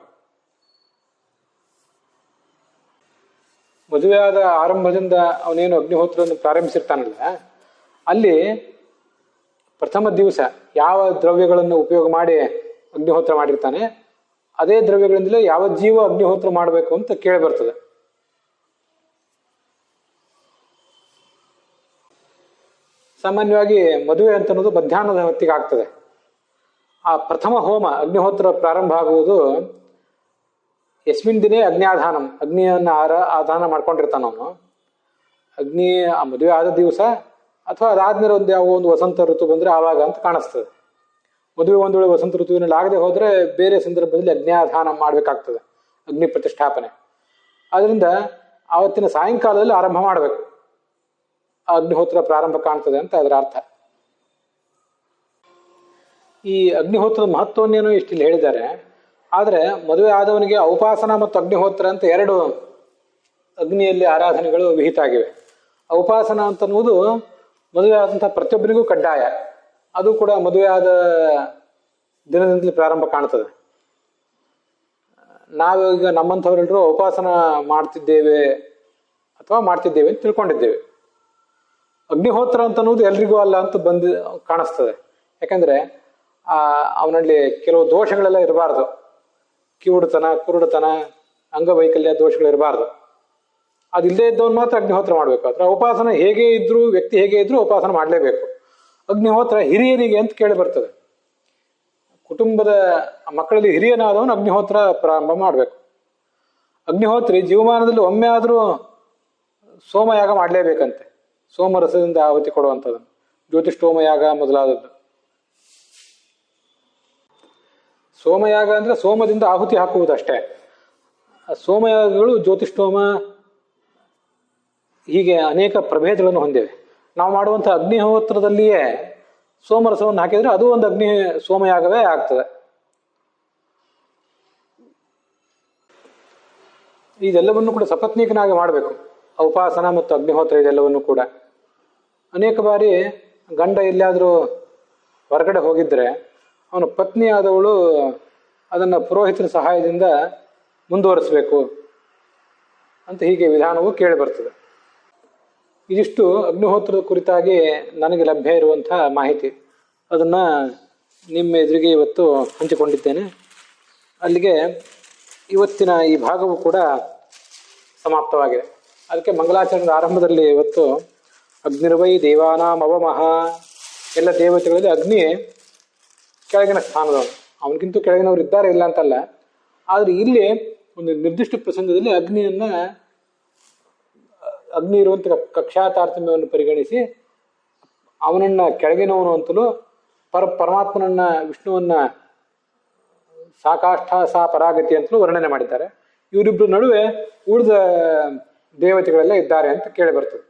ಮದುವೆಯಾದ ಆರಂಭದಿಂದ ಅವನೇನು ಅಗ್ನಿಹೋತ್ರವನ್ನು ಪ್ರಾರಂಭಿಸಿರ್ತಾನಲ್ಲ, ಅಲ್ಲಿ ಪ್ರಥಮ ದಿವಸ ಯಾವ ದ್ರವ್ಯಗಳನ್ನು ಉಪಯೋಗ ಮಾಡಿ ಅಗ್ನಿಹೋತ್ರ ಮಾಡಿರ್ತಾನೆ ಅದೇ ದ್ರವ್ಯಗಳಿಂದಲೇ ಯಾವ ಜೀವ ಅಗ್ನಿಹೋತ್ರ ಮಾಡಬೇಕು ಅಂತ ಕೇಳಿ ಬರ್ತದೆ. ಸಾಮಾನ್ಯವಾಗಿ ಮದುವೆ ಅಂತ ಅನ್ನೋದು ಮಧ್ಯಾಹ್ನದ ಹೊತ್ತಿಗೆ ಆಗ್ತದೆ. ಆ ಪ್ರಥಮ ಹೋಮ ಅಗ್ನಿಹೋತ್ರ ಪ್ರಾರಂಭ ಆಗುವುದು ಯಸ್ಮಿನ್ ದಿನೇ ಅಗ್ನ್ಯಾಧಾನಂ, ಅಗ್ನಿಯನ್ನ ಆಧಾನ ಮಾಡ್ಕೊಂಡಿರ್ತಾನ ಅವನು. ಅಗ್ನಿ ಆ ಮದುವೆ ಆದ ದಿವಸ ಅಥವಾ ಅದಾದ್ಮೇಲೆ ಒಂದು ಯಾವ ಒಂದು ವಸಂತ ಋತು ಬಂದರೆ ಆವಾಗ ಅಂತ ಕಾಣಿಸ್ತದೆ. ಮದುವೆ ಒಂದು ವೇಳೆ ವಸಂತ ಋತುವಿನಲ್ಲಿ ಆಗದೆ ಹೋದರೆ ಬೇರೆ ಸಂದರ್ಭದಲ್ಲಿ ಅಗ್ನ್ಯಾಧಾನ ಮಾಡಬೇಕಾಗ್ತದೆ, ಅಗ್ನಿ ಪ್ರತಿಷ್ಠಾಪನೆ. ಆದ್ದರಿಂದ ಆವತ್ತಿನ ಸಾಯಂಕಾಲದಲ್ಲಿ ಆರಂಭ ಮಾಡಬೇಕು, ಅಗ್ನಿಹೋತ್ರ ಪ್ರಾರಂಭ ಕಾಣ್ತದೆ ಅಂತ ಅದರ ಅರ್ಥ. ಈ ಅಗ್ನಿಹೋತ್ರದ ಮಹತ್ವನ್ನೇನೋ ಇಷ್ಟಿಲ್ಲಿ ಹೇಳಿದ್ದಾರೆ. ಆದರೆ ಮದುವೆ ಆದವನಿಗೆ ಔಪಾಸನ ಮತ್ತು ಅಗ್ನಿಹೋತ್ರ ಅಂತ ಎರಡು ಅಗ್ನಿಯಲ್ಲಿ ಆರಾಧನೆಗಳು ವಿಹಿತ ಆಗಿವೆ. ಔಪಾಸನ ಅಂತನ್ನುವುದು ಮದುವೆ ಆದಂಥ ಪ್ರತಿಯೊಬ್ಬರಿಗೂ ಕಡ್ಡಾಯ. ಅದು ಕೂಡ ಮದುವೆ ಆದ ದಿನದಿಂದಲೇ ಪ್ರಾರಂಭ ಕಾಣ್ತದೆ. ನಾವೀಗ ನಮ್ಮಂಥವರೆಲ್ಲರೂ ಉಪಾಸನ ಮಾಡ್ತಿದ್ದೇವೆ ಅಥವಾ ಮಾಡ್ತಿದ್ದೇವೆ ಅಂತ ತಿಳ್ಕೊಂಡಿದ್ದೇವೆ. ಅಗ್ನಿಹೋತ್ರ ಅಂತನ್ನುವುದು ಎಲ್ರಿಗೂ ಅಲ್ಲ ಅಂತ ಕಾಣಿಸ್ತದೆ. ಯಾಕಂದ್ರೆ ಅವನಲ್ಲಿ ಕೆಲವು ದೋಷಗಳೆಲ್ಲ ಇರಬಾರ್ದು. ಕಿವುಡುತನ, ಕುರುಡುತನ, ಅಂಗವೈಕಲ್ಯ ದೋಷಗಳಿರಬಾರ್ದು. ಅದಿಲ್ಲದೆ ಇದ್ದವನು ಮಾತ್ರ ಅಗ್ನಿಹೋತ್ರ ಮಾಡಬೇಕು. ಅಥವಾ ಉಪಾಸನ ಹೇಗೆ ಇದ್ರೂ, ವ್ಯಕ್ತಿ ಹೇಗೆ ಇದ್ರೂ ಉಪಾಸನ ಮಾಡಲೇಬೇಕು. ಅಗ್ನಿಹೋತ್ರ ಹಿರಿಯರಿಗೆ ಅಂತ ಕೇಳಿ ಬರ್ತದೆ. ಕುಟುಂಬದ ಮಕ್ಕಳಲ್ಲಿ ಹಿರಿಯನಾದವನು ಅಗ್ನಿಹೋತ್ರ ಪ್ರಾರಂಭ ಮಾಡಬೇಕು. ಅಗ್ನಿಹೋತ್ರಿ ಜೀವಮಾನದಲ್ಲಿ ಒಮ್ಮೆ ಆದರೂ ಸೋಮಯಾಗ ಮಾಡಲೇಬೇಕಂತೆ. ಸೋಮರಸದಿಂದ ಆಹುತಿ ಕೊಡುವಂಥದ್ದನ್ನು, ಜ್ಯೋತಿಷ್ಠೋಮಯಾಗ ಮೊದಲಾದದ್ದು. ಸೋಮಯಾಗ ಅಂದ್ರೆ ಸೋಮದಿಂದ ಆಹುತಿ ಹಾಕುವುದಷ್ಟೇ. ಸೋಮಯಾಗಗಳು ಜ್ಯೋತಿಷ್ಠೋಮ ಹೀಗೆ ಅನೇಕ ಪ್ರಭೇದಗಳನ್ನು ಹೊಂದಿವೆ. ನಾವು ಮಾಡುವಂಥ ಅಗ್ನಿಹೋತ್ರದಲ್ಲಿಯೇ ಸೋಮರಸವನ್ನು ಹಾಕಿದರೆ ಅದು ಒಂದು ಸೋಮಯಾಗವೇ ಆಗ್ತದೆ. ಇದೆಲ್ಲವನ್ನು ಕೂಡ ಸಪತ್ನೀಕನಾಗಿ ಮಾಡಬೇಕು. ಉಪಾಸನ ಮತ್ತು ಅಗ್ನಿಹೋತ್ರ ಇದೆಲ್ಲವನ್ನು ಕೂಡ. ಅನೇಕ ಬಾರಿ ಗಂಡ ಎಲ್ಲಾದರೂ ಹೊರಗಡೆ ಹೋಗಿದ್ರೆ ಅವನ ಪತ್ನಿ ಆದವಳು ಅದನ್ನು ಪುರೋಹಿತರ ಸಹಾಯದಿಂದ ಮುಂದುವರಿಸಬೇಕು ಅಂತ ಹೀಗೆ ವಿಧಾನವು ಕೇಳಿ ಬರ್ತದೆ. ಇದಿಷ್ಟು ಅಗ್ನಿಹೋತ್ರದ ಕುರಿತಾಗಿ ನನಗೆ ಲಭ್ಯ ಇರುವಂತಹ ಮಾಹಿತಿ. ಅದನ್ನು ನಿಮ್ಮ ಎದುರಿಗೆ ಇವತ್ತು ಹಂಚಿಕೊಂಡಿದ್ದೇನೆ. ಅಲ್ಲಿಗೆ ಇವತ್ತಿನ ಈ ಭಾಗವು ಕೂಡ ಸಮಾಪ್ತವಾಗಿದೆ. ಅದಕ್ಕೆ ಮಂಗಲಾಚರಣೆಯ ಆರಂಭದಲ್ಲಿ ಇವತ್ತು ಅಗ್ನಿರ್ವೈ ದೇವಾನಾಂ ಅವಮಃ, ಎಲ್ಲ ದೇವತೆಗಳಲ್ಲಿ ಅಗ್ನಿ ಕೆಳಗಿನ ಸ್ಥಾನದವನು. ಅವನಿಗಿಂತೂ ಕೆಳಗಿನವರು ಇದ್ದಾರೆ ಇಲ್ಲ ಅಂತಲ್ಲ, ಆದರೆ ಇಲ್ಲಿ ಒಂದು ನಿರ್ದಿಷ್ಟ ಪ್ರಸಂಗದಲ್ಲಿ ಅಗ್ನಿ ಇರುವಂಥ ಕಕ್ಷಾ ತಾರತಮ್ಯವನ್ನು ಪರಿಗಣಿಸಿ ಅವನನ್ನ ಕೆಳಗಿನವನು ಅಂತಲೂ ಪರಮಾತ್ಮನನ್ನ ವಿಷ್ಣುವನ್ನ ಸಾಕಾಷ್ಠ ಸಾ ಪರಾಗತಿ ಅಂತಲೂ ವರ್ಣನೆ ಮಾಡಿದ್ದಾರೆ. ಇವರಿಬ್ಬರ ನಡುವೆ ಉಳಿದ ದೇವತೆಗಳೆಲ್ಲ ಇದ್ದಾರೆ ಅಂತ ಕೇಳಿ ಬರ್ತದೆ.